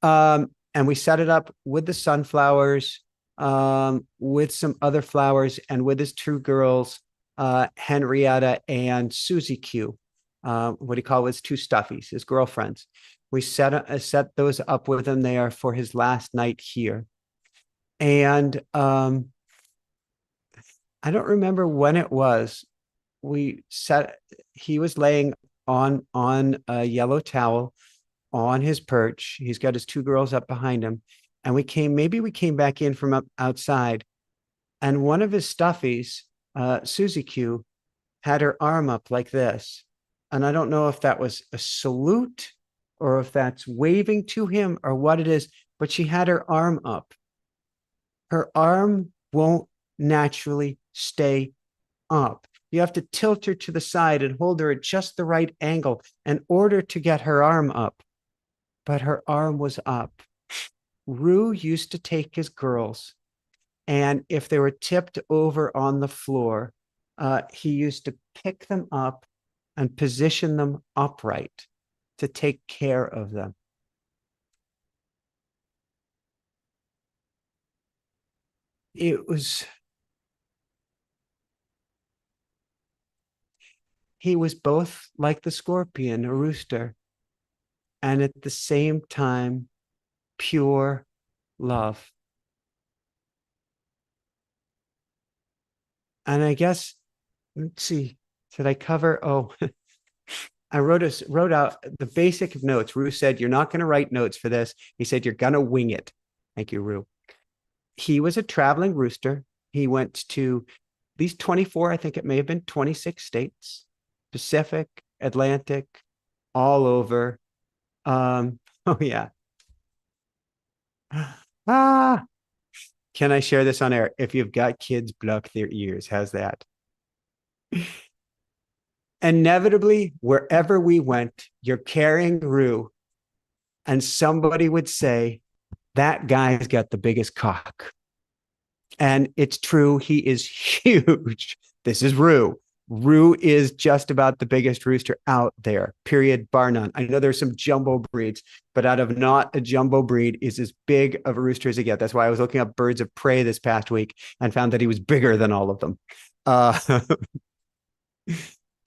And we set it up with the sunflowers, with some other flowers, and with his two girls, Henrietta and Susie Q. What do you call it? His two stuffies, his girlfriends. We set those up with him there for his last night here. And I don't remember when it was. He was laying on a yellow towel on his perch. He's got his two girls up behind him. And maybe we came back in from up outside, and one of his stuffies, Susie Q, had her arm up like this. And I don't know if that was a salute or if that's waving to him or what it is, but she had her arm up. Her arm won't naturally stay up. You have to tilt her to the side and hold her at just the right angle in order to get her arm up. But her arm was up. Roo used to take his girls, and if they were tipped over on the floor, he used to pick them up and position them upright to take care of them. It was, he was both like the scorpion, a rooster, and at the same time, pure love. And I guess, let's see, did I cover? Oh, I wrote out the basic notes. Roo said, "You're not going to write notes for this." He said, "You're going to wing it." Thank you, Roo. He was a traveling rooster. He went to these 24, I think it may have been 26 states, Pacific, Atlantic, all over. Oh yeah. Ah, can I share this on air? If you've got kids, block their ears. How's that? Inevitably, wherever we went, you're carrying Roo, and somebody would say, "That guy's got the biggest cock." And it's true, he is huge. This is Roo. Roo is just about the biggest rooster out there, period, bar none. I know there's some jumbo breeds, but out of not a jumbo breed is as big of a rooster as you get. That's why I was looking up birds of prey this past week and found that he was bigger than all of them.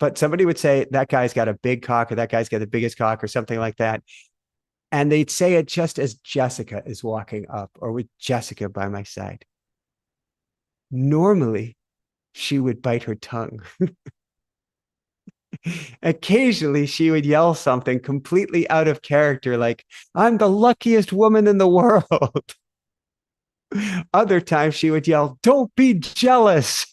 But somebody would say, "That guy's got a big cock," or "That guy's got the biggest cock," or something like that. And they'd say it just as Jessica is walking up or with Jessica by my side. Normally, she would bite her tongue. Occasionally, she would yell something completely out of character, like, "I'm the luckiest woman in the world." Other times, she would yell, "Don't be jealous."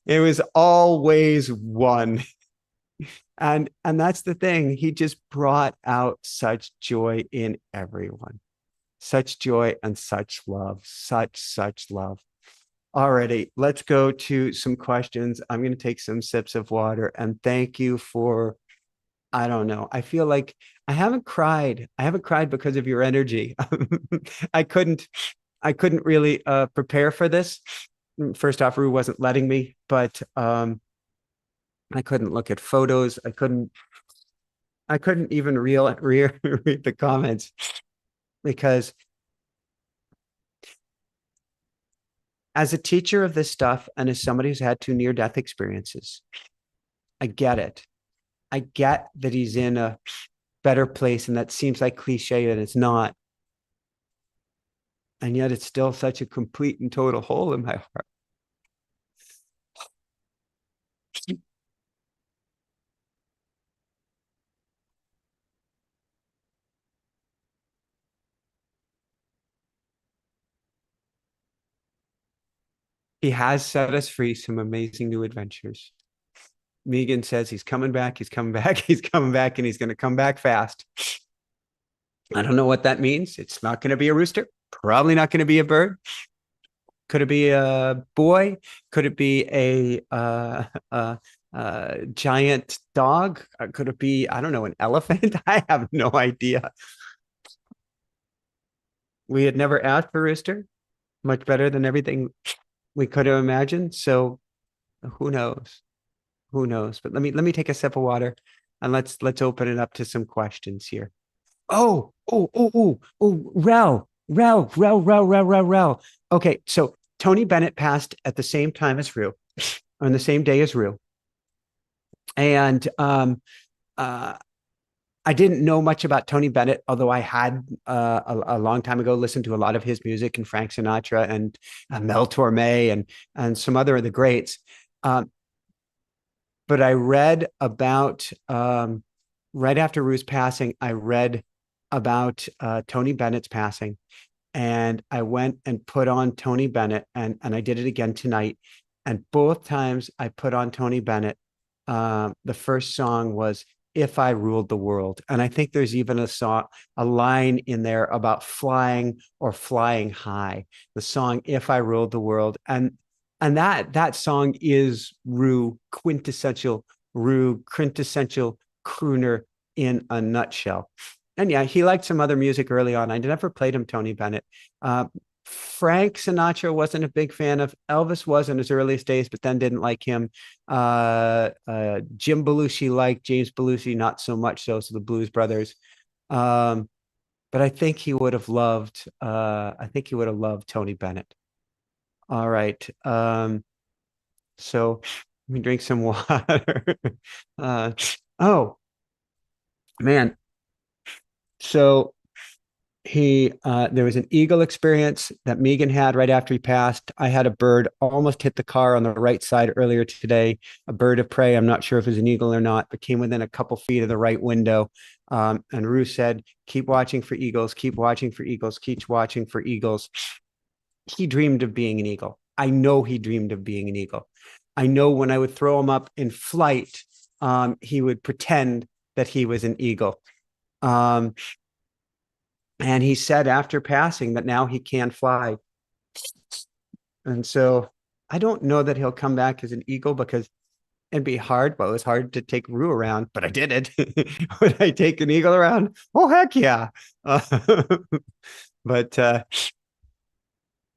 It was always one. And that's the thing. He just brought out such joy in everyone. Such joy and such love. Such love. Alrighty, let's go to some questions. I'm going to take some sips of water, and thank you for, I don't know. I feel like I haven't cried. I haven't cried because of your energy. I couldn't really prepare for this. First off, Roo wasn't letting me, but I couldn't look at photos. I couldn't even read the comments because as a teacher of this stuff and as somebody who's had two near-death experiences, I get it. I get that he's in a better place, and that seems like cliche, and it's not. And yet it's still such a complete and total hole in my heart. He has set us free some amazing new adventures. Megan says he's coming back, he's coming back, he's coming back, and he's going to come back fast. I don't know what that means. It's not going to be a rooster, probably not going to be a bird. Could it be a boy? Could it be a giant dog? Could it be, I don't know, an elephant? I have no idea. We had never asked for rooster. Much better than everything we could have imagined. So who knows? Who knows? But let me take a sip of water and let's open it up to some questions here. Rel. Okay, so Tony Bennett passed at the same time as Roo, on the same day as Roo. And uh I didn't know much about Tony Bennett, although I had a long time ago listened to a lot of his music and Frank Sinatra and Mel Torme and some other of the greats. Um, but I read about right after Ruth's passing, I read about Tony Bennett's passing, and I went and put on Tony Bennett, and I did it again tonight. And both times I put on Tony Bennett, the first song was "If I Ruled the World," and I think there's even a line in there about flying or flying high. The song "If I Ruled the World," and that song is Roo quintessential crooner in a nutshell. And yeah, he liked some other music early on. I never played him Tony Bennett. Uh, Frank Sinatra wasn't a big fan of. Elvis was in his earliest days, but then didn't like him. Jim Belushi liked James Belushi, not so much so. So the Blues Brothers. Um, but I think he would have loved. I think he would have loved Tony Bennett. All right. So let me drink some water. uh, oh man. So there was an eagle experience that Megan had right after he passed. I had a bird almost hit the car on the right side earlier today, a bird of prey. I'm not sure if it was an eagle or not, but came within a couple feet of the right window. And Roo said, keep watching for eagles, keep watching for eagles, keep watching for eagles. He dreamed of being an eagle. I know he dreamed of being an eagle. I know when I would throw him up in flight, he would pretend that he was an eagle. Um, and he said after passing that now he can fly. And so I don't know that he'll come back as an eagle because it'd be hard. Well, it was hard to take Roo around, but I did it. Would I take an eagle around? Oh, heck yeah. But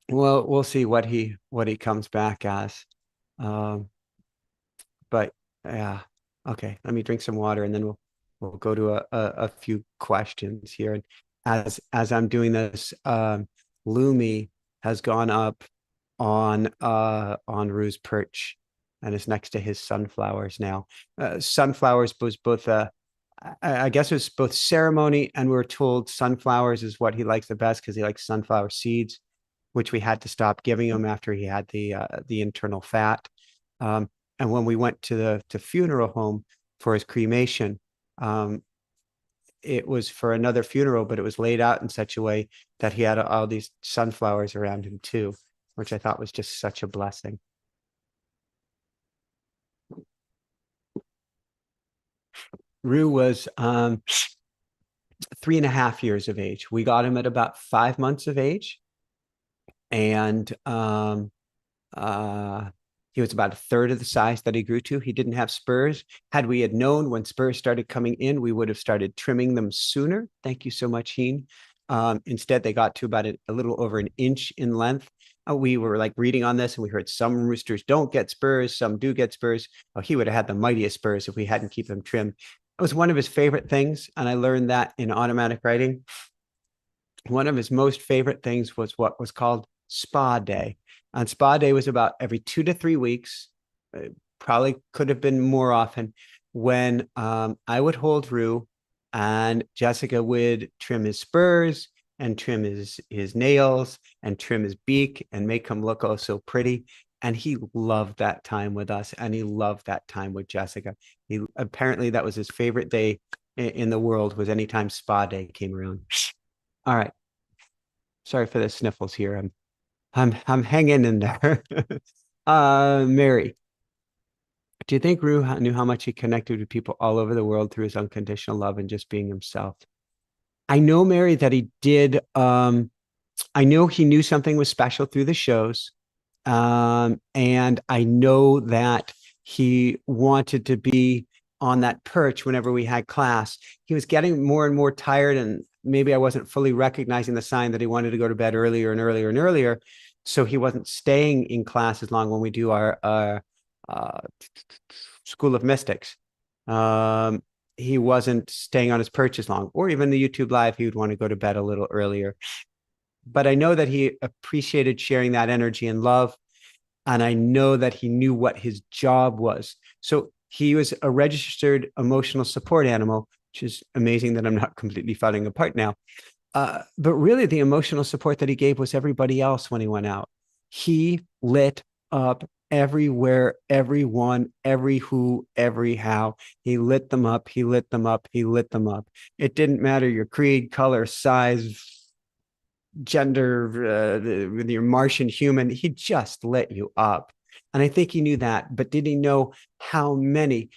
well, we'll see what he comes back as. Um, but yeah, okay. Let me drink some water and then we'll go to a few questions here. And as I'm doing this, Lumi has gone up on Roo's perch and is next to his sunflowers now. Sunflowers was both I guess it was both ceremony, and we were told sunflowers is what he likes the best because he likes sunflower seeds, which we had to stop giving him after he had the internal fat. Um, and when we went to the funeral home for his cremation, it was for another funeral, but it was laid out in such a way that he had all these sunflowers around him too, which I thought was just such a blessing. Roo was 3.5 years of age. We got him at about 5 months of age, and he was about a third of the size that he grew to. He didn't have spurs. Had we had known when spurs started coming in, we would have started trimming them sooner. Thank you so much, Heen. Instead, they got to about a little over an inch in length. We were like reading on this, and we heard some roosters don't get spurs, some do get spurs. Oh, he would have had the mightiest spurs if we hadn't keep them trimmed. It was one of his favorite things, and I learned that in automatic writing. One of his most favorite things was what was called spa day. And spa day was about every 2 to 3 weeks. Probably could have been more often, when I would hold Roo and Jessica would trim his spurs and trim his nails and trim his beak and make him look oh so pretty. And he loved that time with us, and he loved that time with Jessica. He apparently that was his favorite day in the world, was anytime spa day came around. All right. Sorry for the sniffles here. I'm hanging in there. Mary, do you think Roo knew how much he connected with people all over the world through his unconditional love and just being himself? I know, Mary, that he did. I know he knew something was special through the shows. And I know that he wanted to be on that perch whenever we had class. He was getting more and more tired, and maybe I wasn't fully recognizing the sign that he wanted to go to bed earlier and earlier and earlier. So he wasn't staying in class as long when we do our uh, School of Mystics. Um, he wasn't staying on his perch as long, or even the YouTube live, he would want to go to bed a little earlier. But I know that he appreciated sharing that energy and love. And I know that he knew what his job was. So he was a registered emotional support animal, which is amazing that I'm not completely falling apart now. But really, the emotional support that he gave was everybody else when he went out. He lit up everywhere, everyone, every who, every how. He lit them up. He lit them up. He lit them up. It didn't matter your creed, color, size, gender, your Martian human. He just lit you up. And I think he knew that. But did he know how many?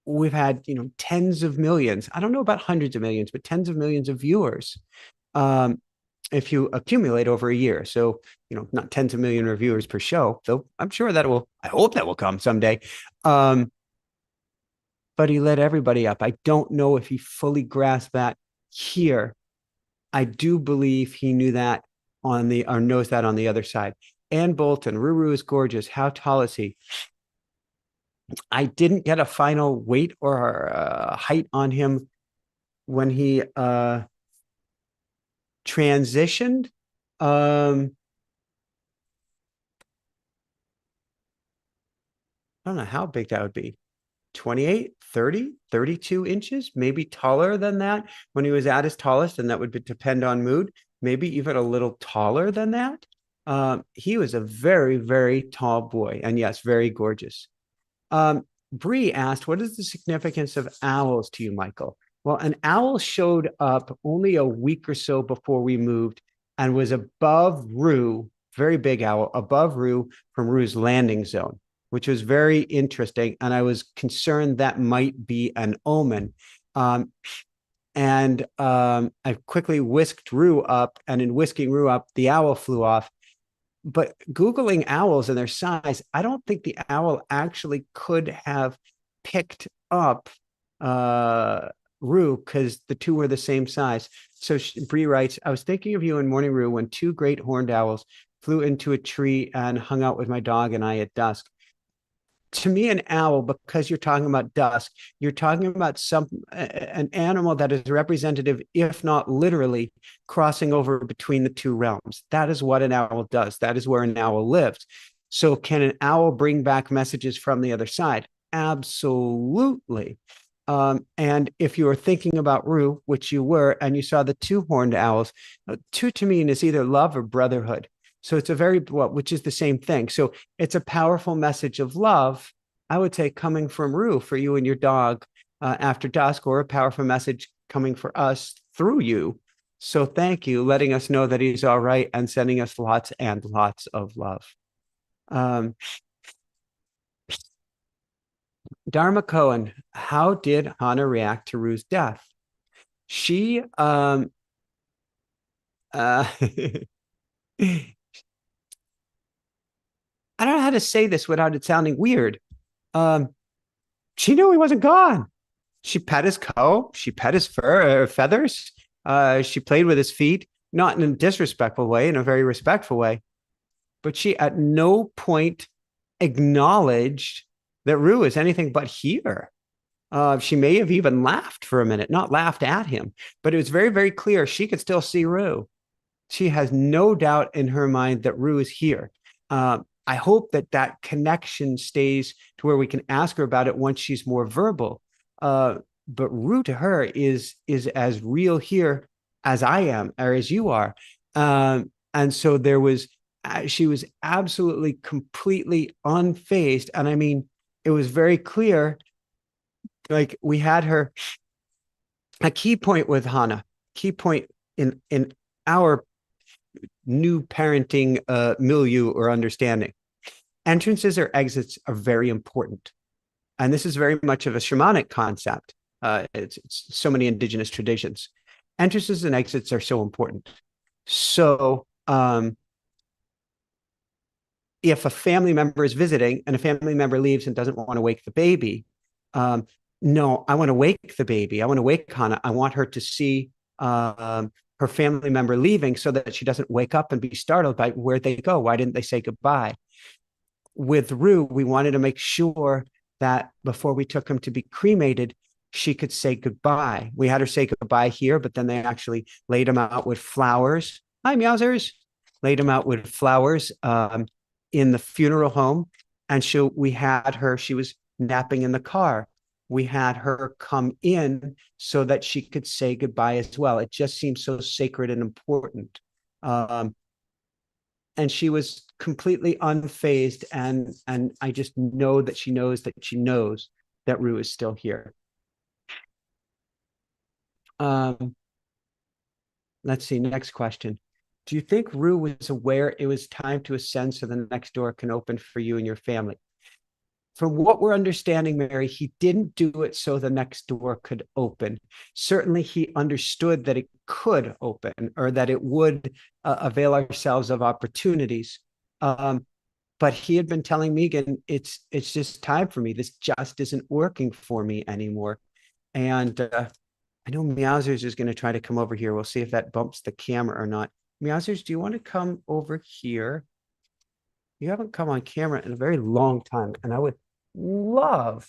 We've had, tens of millions. I don't know about hundreds of millions, but tens of millions of viewers. Um, if you accumulate over a year. So, not tens of million reviewers per show, though I'm sure I hope that will come someday. But he lit everybody up. I don't know if he fully grasped that here. I do believe he knew that or knows that on the other side. Ann Bolton, Roo is gorgeous. How tall is he? I didn't get a final weight or height on him when he transitioned. I don't know how big that would be. 28, 30, 32 inches, maybe taller than that when he was at his tallest, and that would depend on mood, maybe even a little taller than that. He was a very, very tall boy, and yes, very gorgeous. Bree asked, what is the significance of owls to you, Michael? Well, an owl showed up only a week or so before we moved and was above Roo, very big owl, above Roo from Roo's landing zone, which was very interesting. And I was concerned that might be an omen. I quickly whisked Roo up, and in whisking Roo up, the owl flew off. But Googling owls and their size, I don't think the owl actually could have picked up Roo because the two were the same size. So Bree writes, I was thinking of you in Morning Roo when two great horned owls flew into a tree and hung out with my dog and I at dusk. To me, an owl, because you're talking about dusk, you're talking about an animal that is representative, if not literally, crossing over between the two realms. That is what an owl does. That is where an owl lives. So, can an owl bring back messages from the other side? Absolutely. And if you were thinking about Roo, which you were, and you saw the two horned owls, two to me is either love or brotherhood. So it's which is the same thing. So it's a powerful message of love, I would say, coming from Roo for you and your dog after dusk, or a powerful message coming for us through you. So thank you, letting us know that he's all right and sending us lots and lots of love. Dharma Cohen, how did Hannah react to Roo's death? She I don't know how to say this without it sounding weird. She knew he wasn't gone. She pet his coat. She pet his feathers. She played with his feet, not in a disrespectful way, in a very respectful way. But she at no point acknowledged that Roo is anything but here. She may have even laughed for a minute, not laughed at him, but it was very, very clear she could still see Roo. She has no doubt in her mind that Roo is here. I hope that connection stays to where we can ask her about it once she's more verbal. But Roo to her is as real here as I am or as you are. And so she was absolutely, completely unfazed. And I mean, it was very clear, like we had her, a key point with Hannah, key point in our new parenting milieu or understanding. Entrances or exits are very important. And this is very much of a shamanic concept. It's so many indigenous traditions. Entrances and exits are so important. So if a family member is visiting and a family member leaves and doesn't want to wake the baby, no, I want to wake the baby. I want to wake Hannah. I want her to see her family member leaving so that she doesn't wake up and be startled by where they go. Why didn't they say goodbye? With Roo, we wanted to make sure that before we took him to be cremated, she could say goodbye. We had her say goodbye here, but then they actually laid him out with flowers. Hi, meowsers. Laid him out with flowers in the funeral home. And we had her, she was napping in the car. We had her come in so that she could say goodbye as well. It just seemed so sacred and important. And she was completely unfazed, and I just know that she knows that Roo is still here. Let's see, next question. Do you think Roo was aware it was time to ascend so the next door can open for you and your family? From what we're understanding, Mary, he didn't do it so the next door could open. Certainly, he understood that it could open, or that it would avail ourselves of opportunities. But he had been telling Megan, it's just time for me. This just isn't working for me anymore. And I know Meowsers is going to try to come over here. We'll see if that bumps the camera or not. Meowsers, do you want to come over here? You haven't come on camera in a very long time, and I would love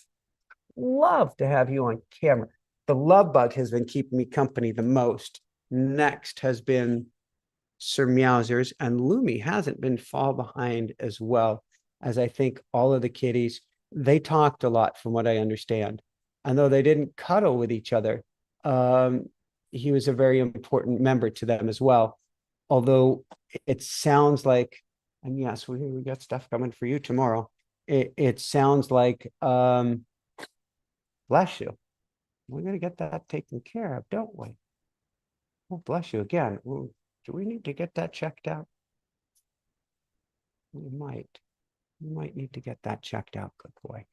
to have you on camera. The love bug has been keeping me company the most. Next has been Sir Meowsers, and Lumi hasn't been far behind as well, as I think all of the kitties. They talked a lot from what I understand. And though they didn't cuddle with each other, he was a very important member to them as well. Although it sounds like, and yes, we got stuff coming for you tomorrow. It sounds like, bless you. We're going to get that taken care of, don't we? Oh, bless you again. Ooh, do we need to get that checked out? We might. We might need to get that checked out, good boy.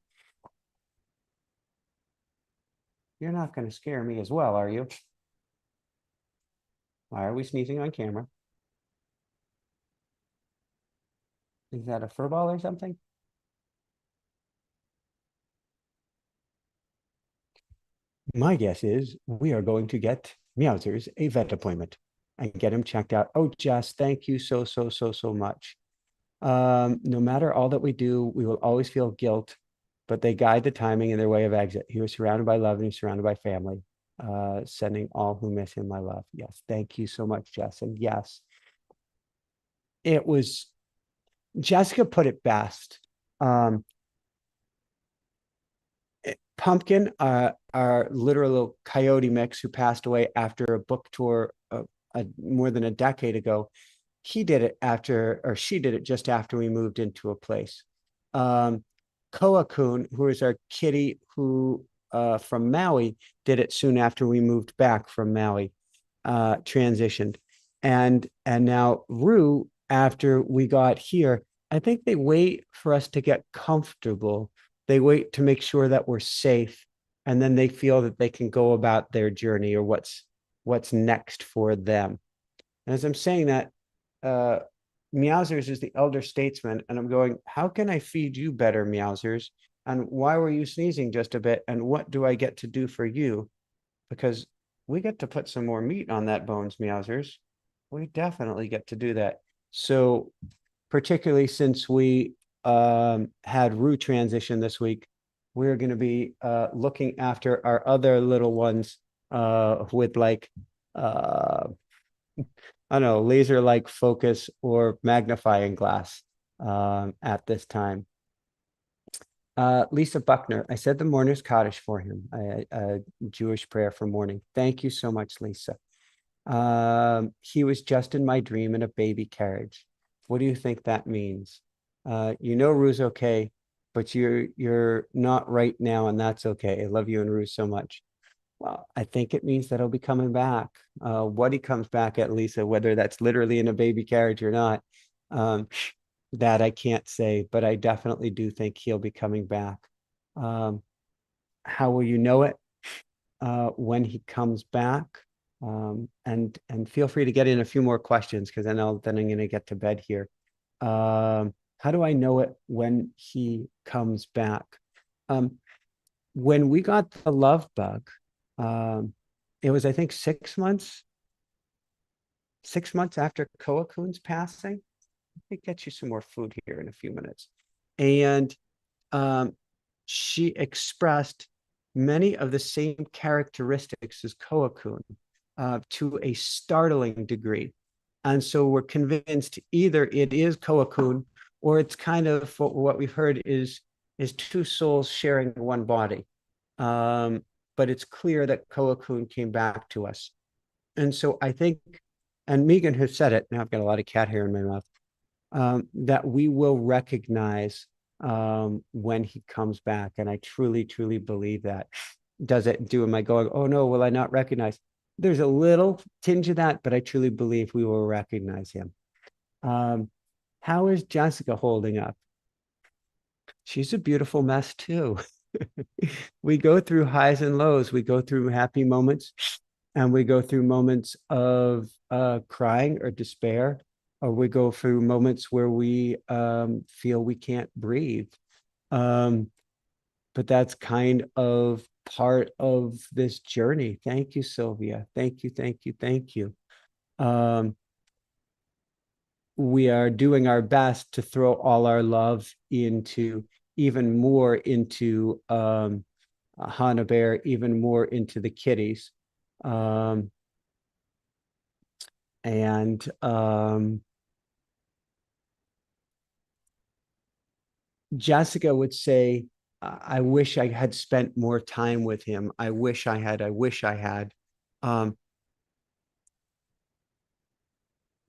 You're not going to scare me as well, are you? Why are we sneezing on camera? Is that a fur ball or something? My guess is we are going to get Meowsers a vet appointment and get him checked out. Oh, Jess, thank you so much. No matter all that we do, we will always feel guilt, but they guide the timing and their way of exit. He was surrounded by love and he was surrounded by family. Sending all who miss him my love. Yes, thank you so much, Jess. And yes, it was, Jessica put it best. Pumpkin, our literal coyote mix who passed away after a book tour more than a decade ago, he did it after, or she did it just after we moved into a place. Koa-kun, who is our kitty who from Maui, did it soon after we moved back from Maui, transitioned. And now Roo, after we got here, I think they wait for us to get comfortable. They wait to make sure that we're safe, and then they feel that they can go about their journey or what's next for them. And as I'm saying that, Meowsers is the elder statesman, and I'm going, how can I feed you better, Meowsers? And why were you sneezing just a bit? And what do I get to do for you? Because we get to put some more meat on that bones, Meowsers. We definitely get to do that. So particularly since we had Roo transition this week, we're going to be looking after our other little ones with like, I don't know, laser-like focus or magnifying glass at this time. Lisa Buckner, I said the mourner's cottage for him, a Jewish prayer for mourning. Thank you so much, Lisa. He was just in my dream in a baby carriage. What do you think that means? You know Roo's okay, but you're not right now, and that's okay. I love you and Roo so much. Well, I think it means that he'll be coming back. What he comes back at, Lisa, whether that's literally in a baby carriage or not, that I can't say, but I definitely do think he'll be coming back. How will you know it? When he comes back. And feel free to get in a few more questions, because I know then I'm going to get to bed here. How do I know it when he comes back? When we got the love bug, it was, I think, 6 months 6 months after Koa-kun's passing. Let me get you some more food here in a few minutes. And um, she expressed many of the same characteristics as Koa-kun to a startling degree. And so we're convinced either it is Koa-kun or it's kind of what we've heard is two souls sharing one body. Um, but it's clear that Koa-kun came back to us. And so I think, and Megan has said it, now I've got a lot of cat hair in my mouth, that we will recognize when he comes back. And I truly, truly believe that. Am I going, oh no, will I not recognize? There's a little tinge of that, but I truly believe we will recognize him. Um, how is Jessica holding up? She's a beautiful mess too. We go through highs and lows. We go through happy moments and we go through moments of crying or despair, or we go through moments where we feel we can't breathe. Um, but that's kind of part of this journey. Thank you, Sylvia. Thank you, thank you, thank you. We are doing our best to throw all our love into even more into Hana Bear, even more into the kitties. Um, and Jessica would say, I wish I had spent more time with him. I wish I had. I wish I had. Um,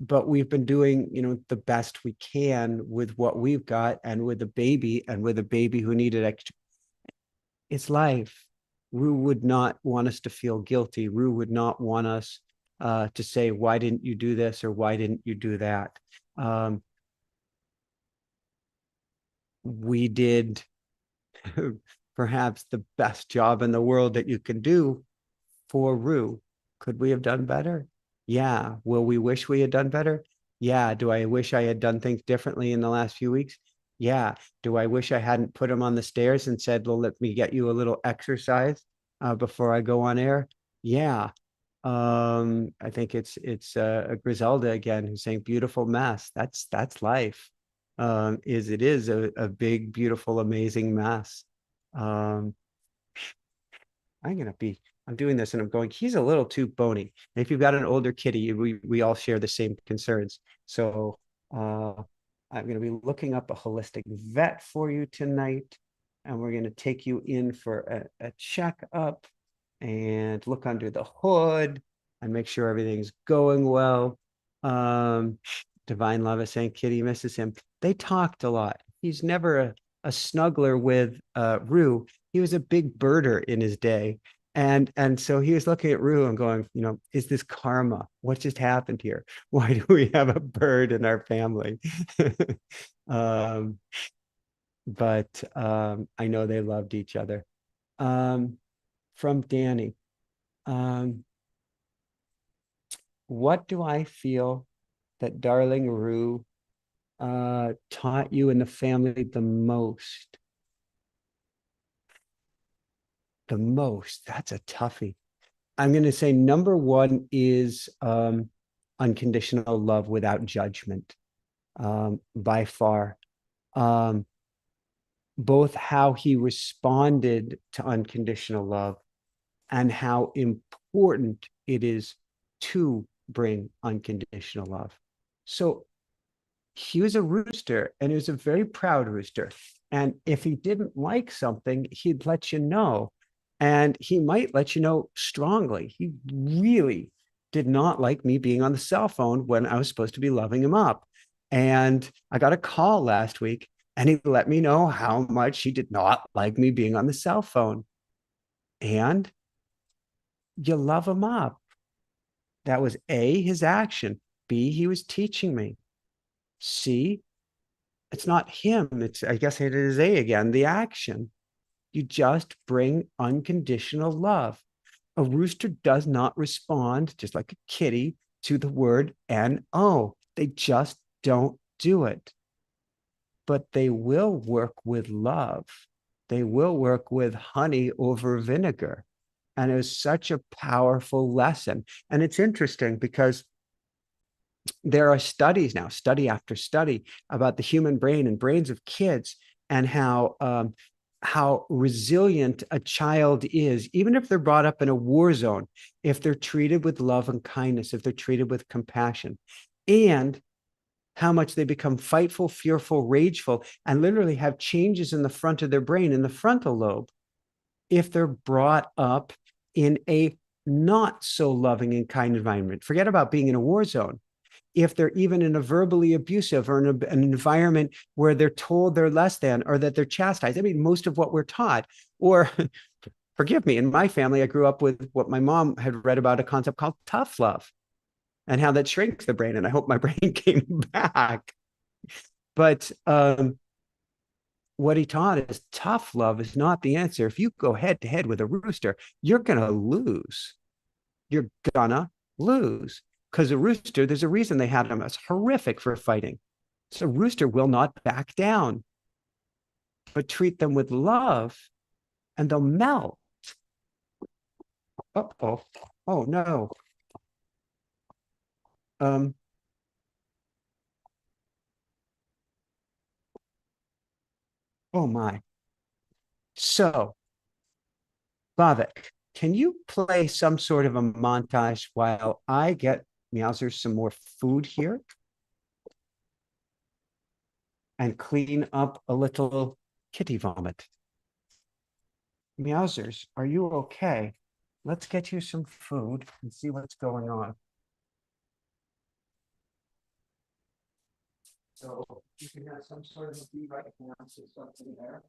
but we've been doing, the best we can with what we've got and with a baby who needed extra. It's life. Roo would not want us to feel guilty. Roo would not want us to say, why didn't you do this or why didn't you do that? We did perhaps the best job in the world that you can do for Roo. Could we have done better? Yeah. Will we wish we had done better? Yeah. Do I wish I had done things differently in the last few weeks? Yeah. Do I wish I hadn't put him on the stairs and said, well, let me get you a little exercise before I go on air? Yeah. I think it's Griselda again who's saying beautiful mess. That's life. It is a big, beautiful, amazing mess. Um, I'm doing this and I'm going, he's a little too bony. And if you've got an older kitty, we all share the same concerns. So I'm going to be looking up a holistic vet for you tonight. And we're going to take you in for a checkup and look under the hood and make sure everything's going well. Um, Divine Love is saying Kitty misses him. They talked a lot. He's never a snuggler with Roo. He was a big birder in his day. And so he was looking at Roo and going, is this karma? What just happened here? Why do we have a bird in our family? um, but I know they loved each other. From Danny, what do I feel that darling Roo taught you in the family the most? The most, that's a toughie. I'm going to say number one is unconditional love without judgment, by far. Both how he responded to unconditional love and how important it is to bring unconditional love. So he was a rooster and he was a very proud rooster. And if he didn't like something, he'd let you know. And he might let you know strongly. He really did not like me being on the cell phone when I was supposed to be loving him up. And I got a call last week and he let me know how much he did not like me being on the cell phone. And you love him up. That was A, his action. B, he was teaching me. C, it's not him. I guess it is A again, the action. You just bring unconditional love. A rooster does not respond, just like a kitty, to the word no. They just don't do it. But they will work with love. They will work with honey over vinegar. And it was such a powerful lesson. And it's interesting because there are studies now, study after study, about the human brain and brains of kids, and how resilient a child is, even if they're brought up in a war zone, if they're treated with love and kindness, if they're treated with compassion, and how much they become fightful, fearful, rageful, and literally have changes in the front of their brain, in the frontal lobe, if they're brought up in a not so loving and kind environment. Forget about being in a war zone. If they're even in a verbally abusive or in an environment where they're told they're less than, or that they're chastised. I mean, most of what we're taught, or forgive me, in my family, I grew up with what my mom had read about, a concept called tough love, and how that shrinks the brain. And I hope my brain came back. But what he taught is tough love is not the answer. If you go head to head with a rooster, you're going to lose. You're gonna lose. Because a rooster, there's a reason they had him as horrific for fighting. So rooster will not back down, but treat them with love and they'll melt. Uh-oh. Oh no. Um, oh my. So, Bhavik, can you play some sort of a montage while I get Meowsers some more food here and clean up a little kitty vomit? Meowsers, are you okay? Let's get you some food and see what's going on. So you can have some sort of be right now, so something there.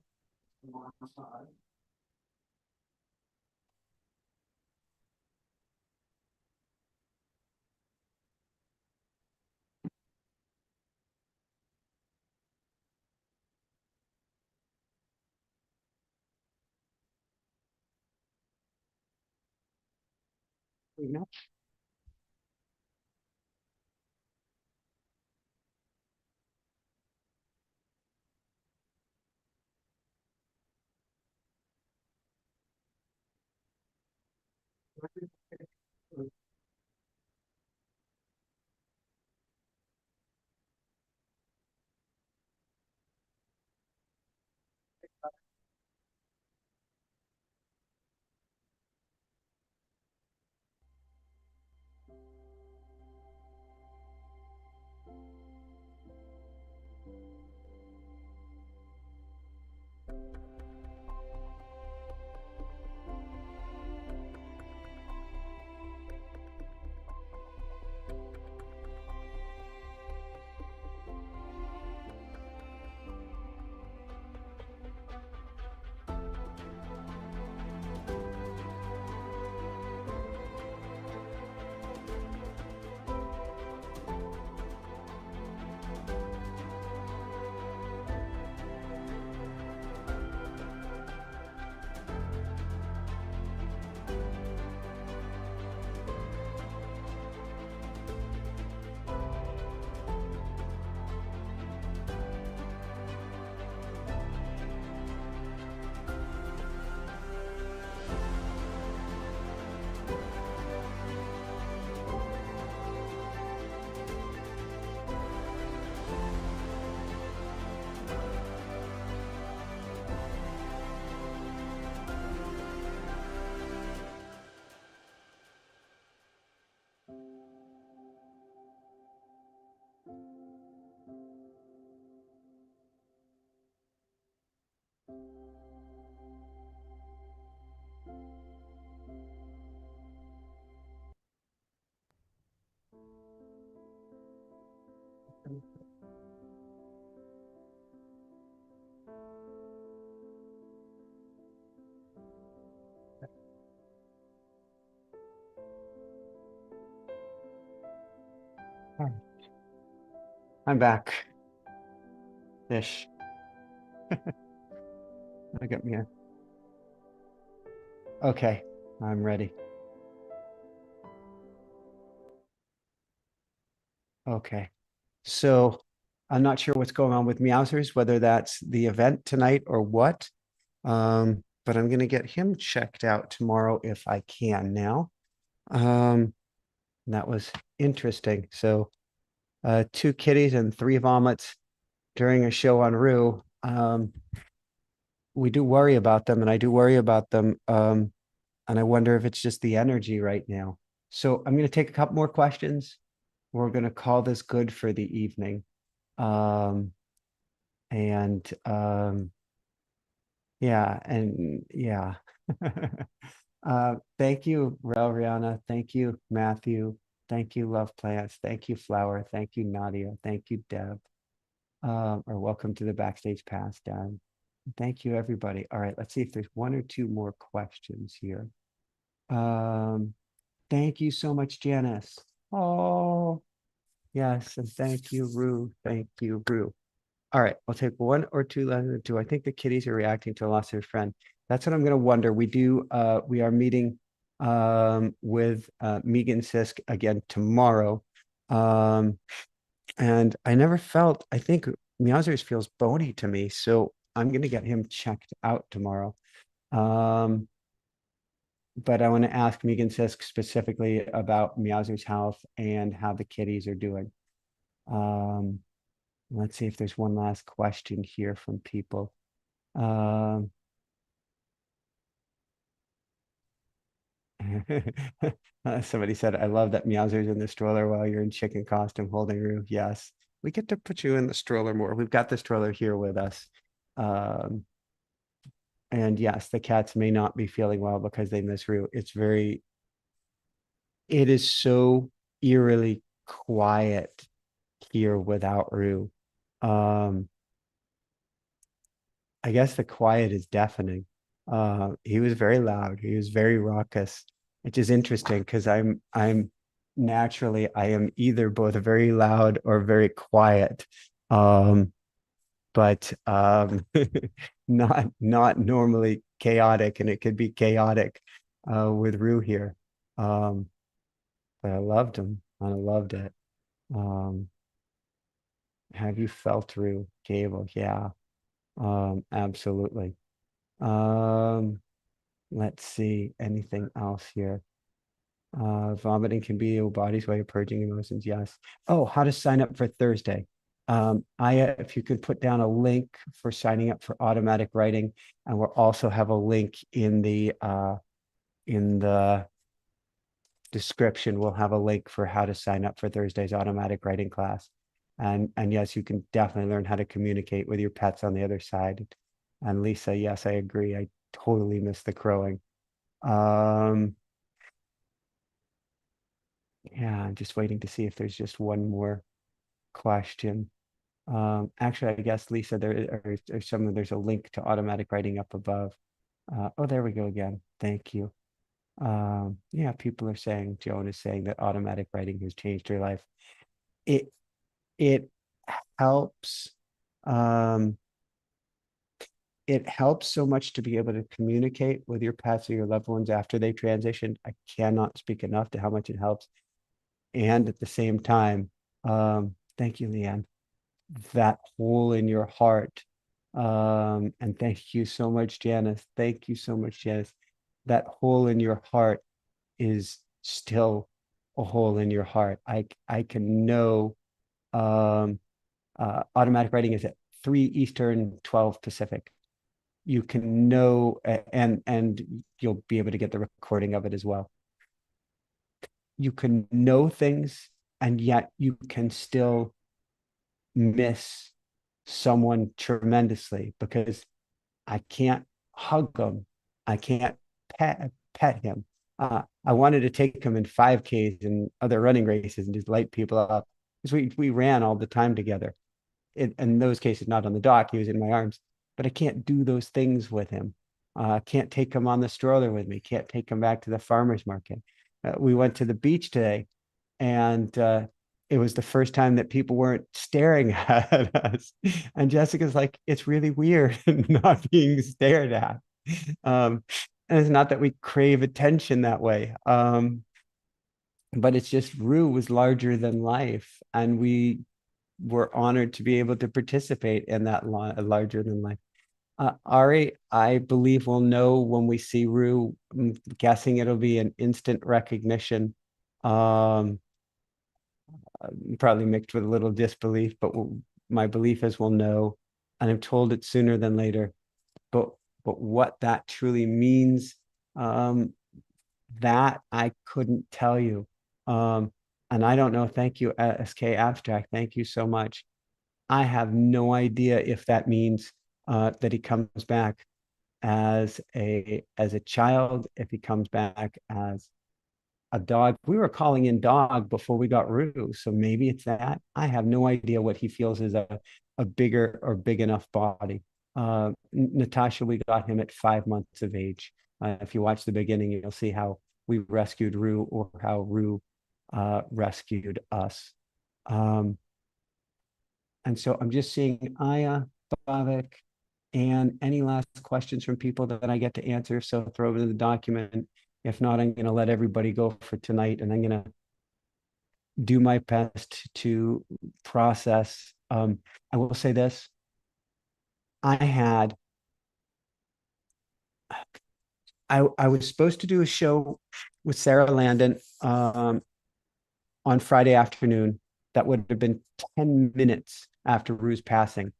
I'm back. Ish. I got me. Okay, I'm ready. Okay. So I'm not sure what's going on with Meowsers, whether that's the event tonight or what. But I'm gonna get him checked out tomorrow if I can now. That was interesting. So two kitties and three vomits during a show on Roo. We do worry about them, and I do worry about them. And I wonder if it's just the energy right now. So I'm going to take a couple more questions. We're going to call this good for the evening. Um, and yeah, and yeah. Thank you, Rel Rihanna. Thank you, Matthew. Thank you, Love Plants. Thank you, Flower. Thank you, Nadia. Thank you, Deb. Or welcome to the Backstage Pass, Dan. Thank you, everybody. All right, let's see if there's one or two more questions here. Um, thank you so much, Janice. Oh, yes, and thank you, Roo. Thank you, Roo. All right, I'll take one or two lessons. Do I think the kitties are reacting to a loss of a friend? That's what I'm going to wonder. We are meeting with Megan Sisk again tomorrow. And I never felt, I think Meowsers feels bony to me, so I'm going to get him checked out tomorrow. But I want to ask Megan Sisk specifically about Meowsers' health and how the kitties are doing. Let's see if there's one last question here from people. Somebody said, I love that Meowser's in the stroller while you're in chicken costume holding Roo. Yes, we get to put you in the stroller more. We've got the stroller here with us. Um, and yes, the cats may not be feeling well because they miss Roo. It is so eerily quiet here without Roo. Um, I guess the quiet is deafening. He was very loud. He was very raucous, which is interesting because I'm naturally I am either both very loud or very quiet. Um, but not normally chaotic, and it could be chaotic with Rue here. Um, but I loved him and I loved it. Um, have you felt Rue, Gable? Yeah, absolutely. Um, let's see, anything else here? Vomiting can be your body's way of purging emotions. Yes. Oh, how to sign up for Thursday. Aya, if you could put down a link for signing up for automatic writing, and we'll also have a link in the description. We'll have a link for how to sign up for Thursday's automatic writing class. And yes, you can definitely learn how to communicate with your pets on the other side. And Lisa, yes, I agree. I totally miss the crowing. Um, yeah, I'm just waiting to see if there's just one more question. Actually, I guess Lisa, there's a link to automatic writing up above. Oh, there we go again. Thank you. Yeah, people are saying, Joan is saying that automatic writing has changed her life. It it helps. Um, it helps so much to be able to communicate with your pets or your loved ones after they transition. I cannot speak enough to how much it helps. And at the same time, thank you, Leanne, that hole in your heart. And thank you so much, Janice. Thank you so much, Janice. That hole in your heart is still a hole in your heart. I can know automatic writing is at 3 Eastern, 12 Pacific. You can know and you'll be able to get the recording of it as well. You can know things and yet you can still miss someone tremendously because I can't hug him. I can't pet him. I wanted to take him in 5Ks and other running races and just light people up because we ran all the time together. In those cases, not on the dock, he was in my arms, but I can't do those things with him. Can't take him on the stroller with me. Can't take him back to the farmer's market. We went to the beach today and it was the first time that people weren't staring at us. And Jessica's like, it's really weird not being stared at. And it's not that we crave attention that way. But it's just Rue was larger than life. And we were honored to be able to participate in that larger than life. Ari, I believe we'll know when we see Rue. I'm guessing it'll be an instant recognition. Um, probably mixed with a little disbelief, but my belief is we'll know, and I'm told it sooner than later. But what that truly means, um, that I couldn't tell you. And I don't know. Thank you, SK Abstract. Thank you so much. I have no idea if that means that he comes back as a child, if he comes back as a dog. We were calling in dog before we got Roo, so maybe it's that. I have no idea what he feels is a bigger or big enough body. Natasha, we got him at 5 months of age. If you watch the beginning, you'll see how we rescued Roo or how Roo rescued us. And so I'm just seeing Aya, Bavik, and any last questions from people that I get to answer. So throw it in the document. If not, I'm going to let everybody go for tonight, and I'm going to do my best to process. I will say this. I was supposed to do a show with Sarah Landon on Friday afternoon. That would have been 10 minutes after Roo's passing.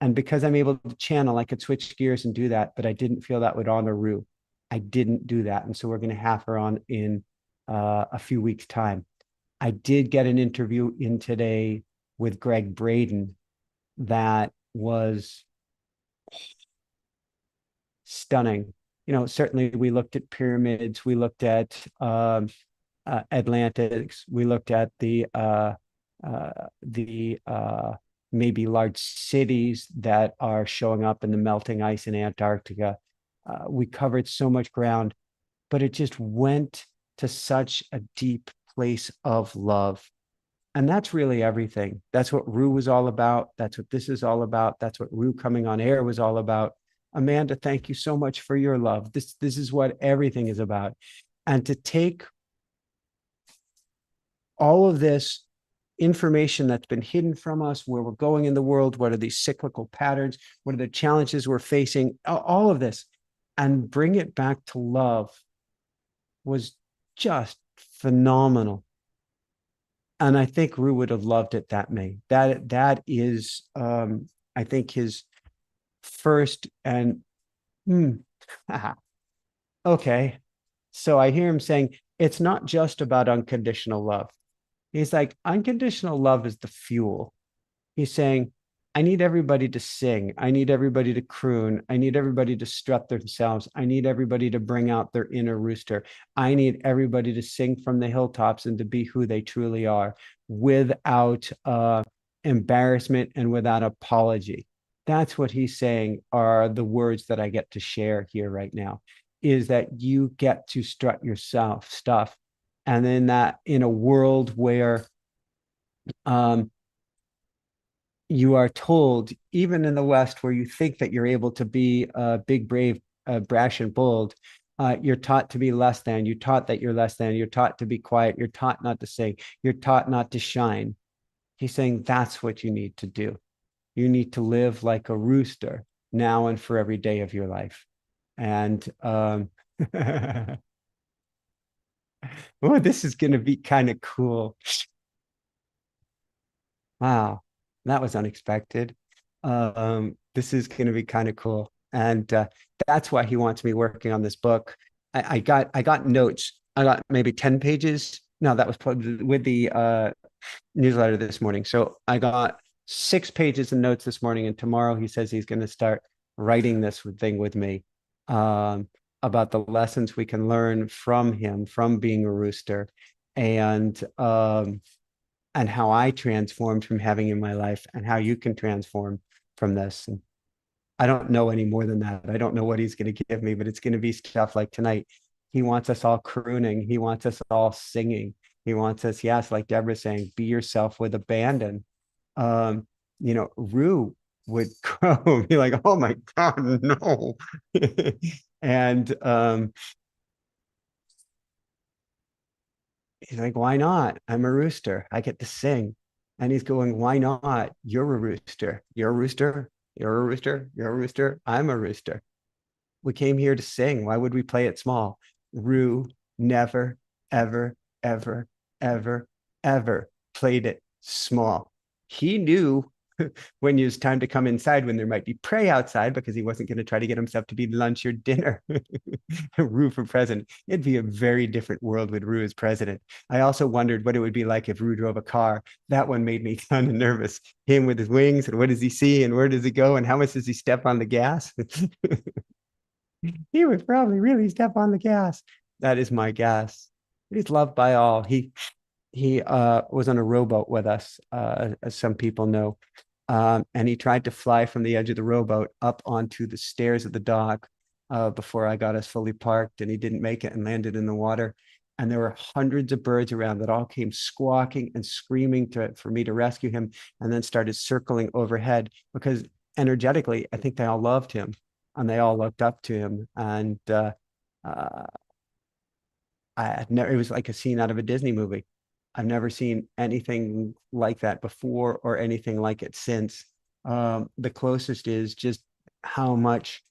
And because I'm able to channel, I could switch gears and do that, but I didn't feel that would honor Roo. I didn't do that. And so we're going to have her on in a few weeks' time. I did get an interview in today with Greg Braden that was stunning. You know, certainly we looked at pyramids, we looked at Atlantics, we looked at the maybe large cities that are showing up in the melting ice in Antarctica. We covered so much ground, but it just went to such a deep place of love. And that's really everything. That's what Roo was all about. That's what this is all about. That's what Roo coming on air was all about. Amanda, thank you so much for your love. This is what everything is about. And to take all of this information that's been hidden from us, where we're going in the world, what are these cyclical patterns, what are the challenges we're facing, all of this, and bring it back to love was just phenomenal. And I think Roo would have loved it that way. That is, I think, his first and okay. So I hear him saying it's not just about unconditional love. He's like, unconditional love is the fuel. He's saying, I need everybody to sing. I need everybody to croon. I need everybody to strut themselves. I need everybody to bring out their inner rooster. I need everybody to sing from the hilltops and to be who they truly are without embarrassment and without apology. That's what he's saying are the words that I get to share here right now, is that you get to strut yourself stuff. And then that in a world where you are told, even in the West, where you think that you're able to be big, brave, brash, and bold, you're taught to be less than. You're taught that you're less than. You're taught to be quiet. You're taught not to sing. You're taught not to shine. He's saying that's what you need to do. You need to live like a rooster now and for every day of your life. And oh, this is going to be kind of cool. Wow, that was unexpected. This is going to be kind of cool, and that's why he wants me working on this book. I got notes. I got maybe 10 pages. No, that was with the newsletter this morning. So I got 6 pages of notes this morning, and tomorrow he says he's going to start writing this thing with me about the lessons we can learn from him, from being a rooster, and how I transformed from having in my life and how you can transform from this. And I don't know any more than that. I don't know what he's going to give me, but it's going to be stuff like tonight. He wants us all crooning. He wants us all singing. He wants us, yes, like Deborah's saying, be yourself with abandon. Roo would crow and be like, oh my God, no. And he's like, why not? I'm a rooster. I get to sing. And he's going, why not? You're a rooster. You're a rooster. You're a rooster. You're a rooster. I'm a rooster. We came here to sing. Why would we play it small? Roo never, ever, ever, ever, ever played it small. He knew when it was time to come inside when there might be prey outside because he wasn't going to try to get himself to be lunch or dinner. Roo for president. It'd be a very different world with Roo as president. I also wondered what it would be like if Roo drove a car. That one made me kind of nervous. Him with his wings, and what does he see, and where does he go, and how much does he step on the gas? He would probably really step on the gas. That is my guess. He's loved by all. He was on a rowboat with us, as some people know. And he tried to fly from the edge of the rowboat up onto the stairs of the dock before I got us fully parked, and he didn't make it and landed in the water. And there were hundreds of birds around that all came squawking and screaming for me to rescue him, and then started circling overhead because energetically, I think they all loved him and they all looked up to him. And uh, I had never, it was like a scene out of a Disney movie. I've never seen anything like that before or anything like it since. The closest is just how much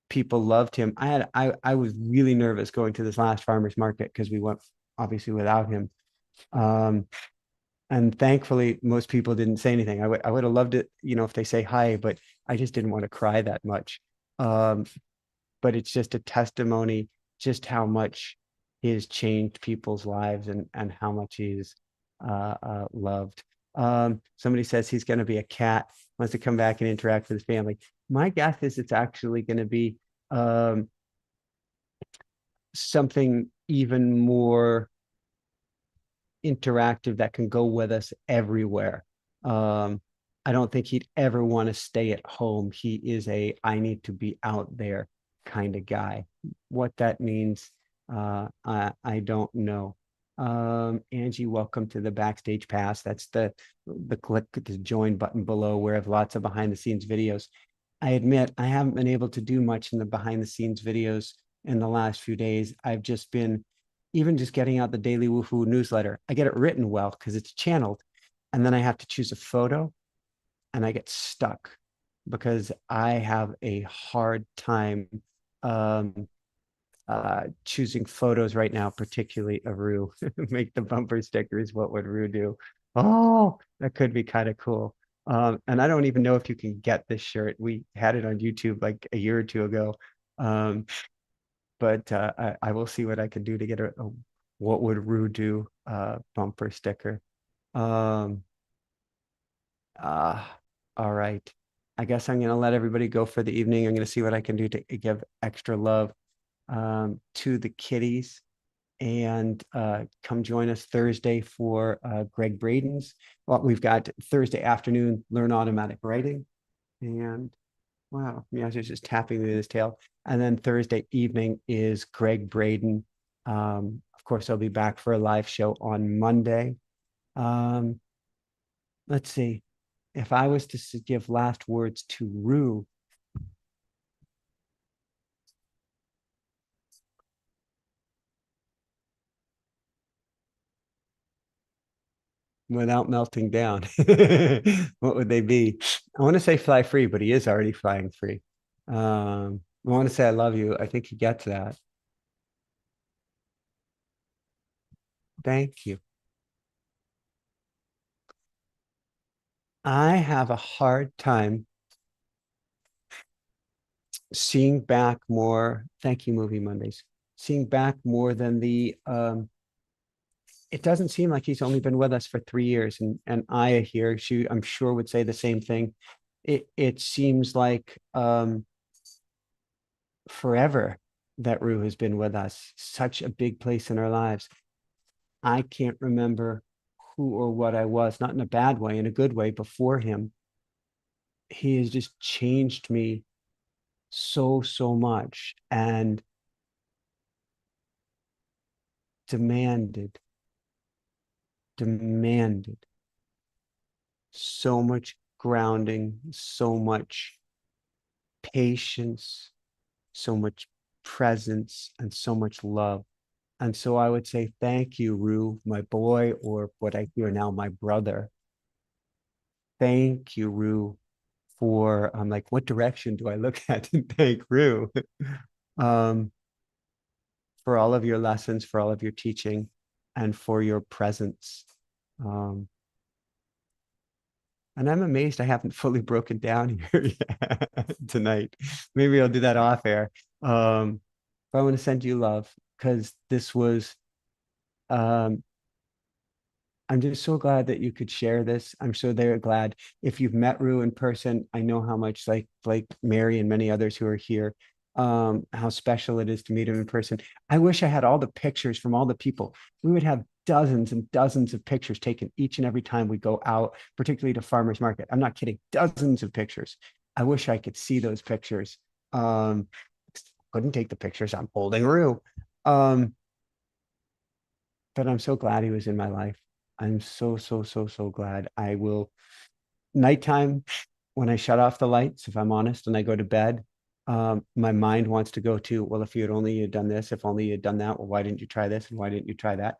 people loved him. I was really nervous going to this last farmer's market because we went obviously without him. Um, and thankfully most people didn't say anything. I would have loved it, if they say hi, but I just didn't want to cry that much. Um, but it's just a testimony just how much he has changed people's lives and how much he's loved. Somebody says he's going to be a cat, wants to come back and interact with his family. My guess is it's actually going to be um, something even more interactive that can go with us everywhere. Um, I don't think he'd ever want to stay at home. He is a I need to be out there kind of guy. What that means, I don't know. Angie, welcome to the Backstage Pass. That's the click the join button below where I have lots of behind the scenes videos. I admit I haven't been able to do much in the behind the scenes videos in the last few days. I've just been even just getting out the daily woohoo newsletter. I get it written well because it's channeled, and then I have to choose a photo and I get stuck because I have a hard time um, choosing photos right now, particularly of Roo. Make the bumper stickers. What would Roo do? Oh, that could be kind of cool. And I don't even know if you can get this shirt. We had it on YouTube like a year or two ago. Um, but I will see what I can do to get a what would Roo do bumper sticker. Um, uh, all right. I guess I'm gonna let everybody go for the evening. I'm gonna see what I can do to give extra love to the kitties, and come join us Thursday for Greg Braden's. Well, we've got Thursday afternoon, learn automatic writing, and wow, Meowser's just tapping me with his tail. And then Thursday evening is Greg Braden. Of course, I'll be back for a live show on Monday. Um, let's see. If I was to give last words to Rue, without melting down, what would they be? I want to say fly free, but he is already flying free. I want to say I love you. I think he gets that. Thank you. I have a hard time seeing back more. Thank you, Movie Mondays. Seeing back more than it doesn't seem like he's only been with us for 3 years. And Aya here, I'm sure would say the same thing. It seems like forever that Rue has been with us, such a big place in our lives. I can't remember who or what I was, not in a bad way, in a good way, before him. He has just changed me so much and demanded demanded so much grounding, so much patience, so much presence, and so much love. And so I would say, thank you, Rue, my boy, or what I hear now, my brother. Thank you, Rue, for I'm like, what direction do I look at and thank Rue? um, for all of your lessons, for all of your teaching, and for your presence. Um, And I'm amazed I haven't fully broken down here yet tonight. Maybe I'll do that off air. But I want to send you love because this was um I'm just so glad that you could share this. I'm so very glad. If you've met Roo in person, I know how much like Mary and many others who are here, how special it is to meet him in person. I wish I had all the pictures from all the people. We would have dozens and dozens of pictures taken each and every time we go out, particularly to farmers market. I'm not kidding, dozens of pictures. I wish I could see those pictures. Um, couldn't take the pictures. I'm holding Roo. Um, but I'm so glad he was in my life. I'm so, so, so, so glad. I will, nighttime, when I shut off the lights, if I'm honest, and I go to bed, my mind wants to go to, well, if you had only had done this, if only you had done that, well, why didn't you try this? And why didn't you try that?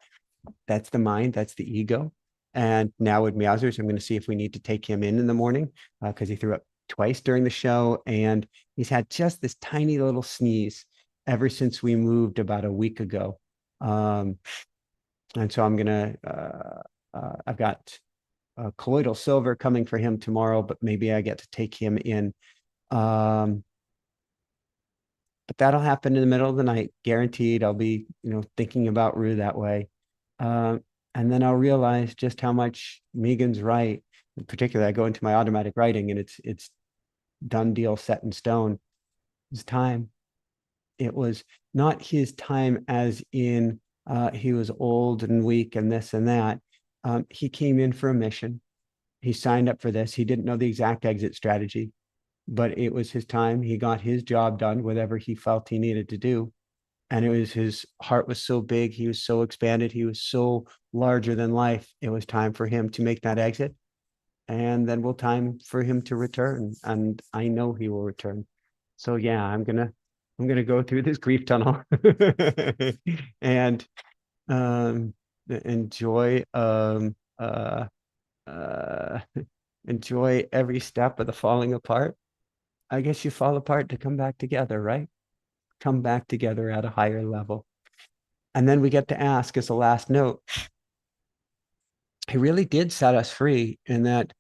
That's the mind, that's the ego. And now with Meowsers, I'm going to see if we need to take him in the morning because he threw up twice during the show. And he's had just this tiny little sneeze ever since we moved about a week ago. And so I'm gonna I've got colloidal silver coming for him tomorrow, but maybe I get to take him in. Um, but that'll happen in the middle of the night, guaranteed. I'll be, thinking about Rue that way. And then I'll realize just how much Megan's right. In particular, I go into my automatic writing and it's done deal, set in stone. It's time. It was not his time as in he was old and weak and this and that. He came in for a mission. He signed up for this. He didn't know the exact exit strategy, but it was his time. He got his job done, whatever he felt he needed to do. And it was his heart was so big. He was so expanded. He was so larger than life. It was time for him to make that exit. And then will time for him to return. And I know he will return. So yeah, I'm gonna go through this grief tunnel and um enjoy uh enjoy every step of the falling apart. I guess you fall apart to come back together, right? Come back together at a higher level. And then we get to ask as a last note, he really did set us free in that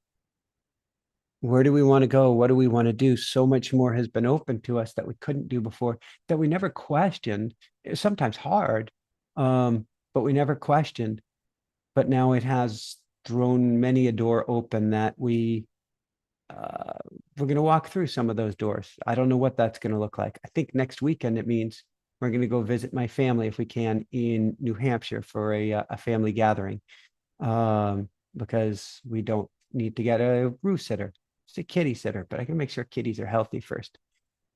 where do we want to go? What do we want to do? So much more has been open to us that we couldn't do before, that we never questioned. It's sometimes hard, but we never questioned. But now it has thrown many a door open that uh, we're going to walk through some of those doors. I don't know what that's going to look like. I think next weekend it means we're going to go visit my family if we can in New Hampshire for a family gathering, because we don't need to get a roof sitter. It's a kitty sitter, but I can make sure kitties are healthy first.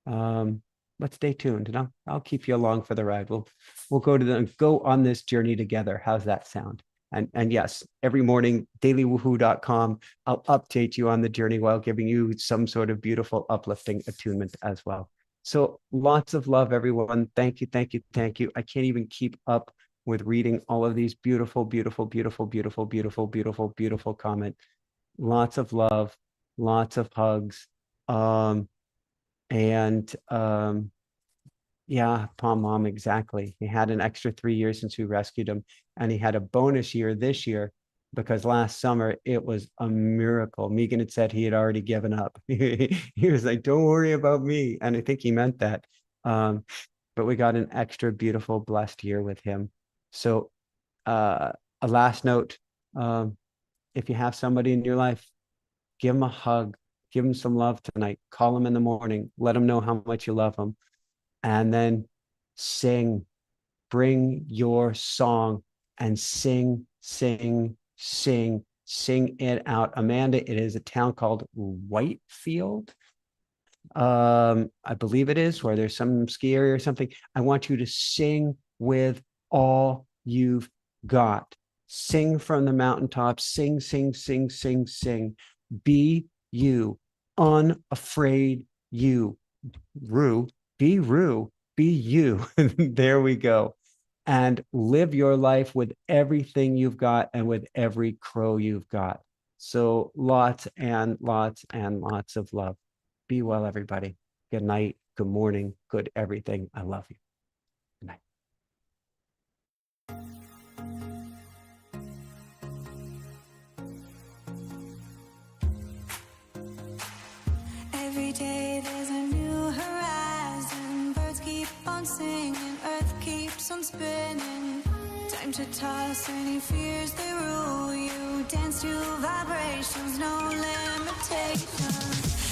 But stay tuned, and I'll keep you along for the ride. We'll go on this journey together. How's that sound? And yes, every morning, dailywoohoo.com, I'll update you on the journey while giving you some sort of beautiful, uplifting attunement as well. So lots of love, everyone. Thank you, thank you, thank you. I can't even keep up with reading all of these beautiful, beautiful, beautiful, beautiful, beautiful, beautiful, beautiful comments. Lots of love, lots of hugs. And yeah, Palm Mom, exactly. He had an extra 3 years since we rescued him, and he had a bonus year this year because last summer it was a miracle. Megan had said he had already given up. He was like, "Don't worry about me," and I think he meant that. But we got an extra beautiful, blessed year with him. So, a last note: if you have somebody in your life, give them a hug, give them some love tonight. Call them in the morning, let them know how much you love them, and then sing. Bring your song and sing, sing, sing, sing it out. Amanda, it is a town called Whitefield. I believe it is, where there's some ski area or something. I want you to sing with all you've got. Sing from the mountaintops. Sing, sing, sing, sing, sing. Be you, unafraid you. Roo, be Roo, be you. There we go. And live your life with everything you've got and with every crow you've got. So lots and lots and lots of love. Be well, everybody. Good night. Good morning. Good everything. I love you. Good night. Every day there's a new horizon. Birds keep on singing, earth keeps on spinning. Time to toss any fears they rule you. Dance to vibrations, no limitations.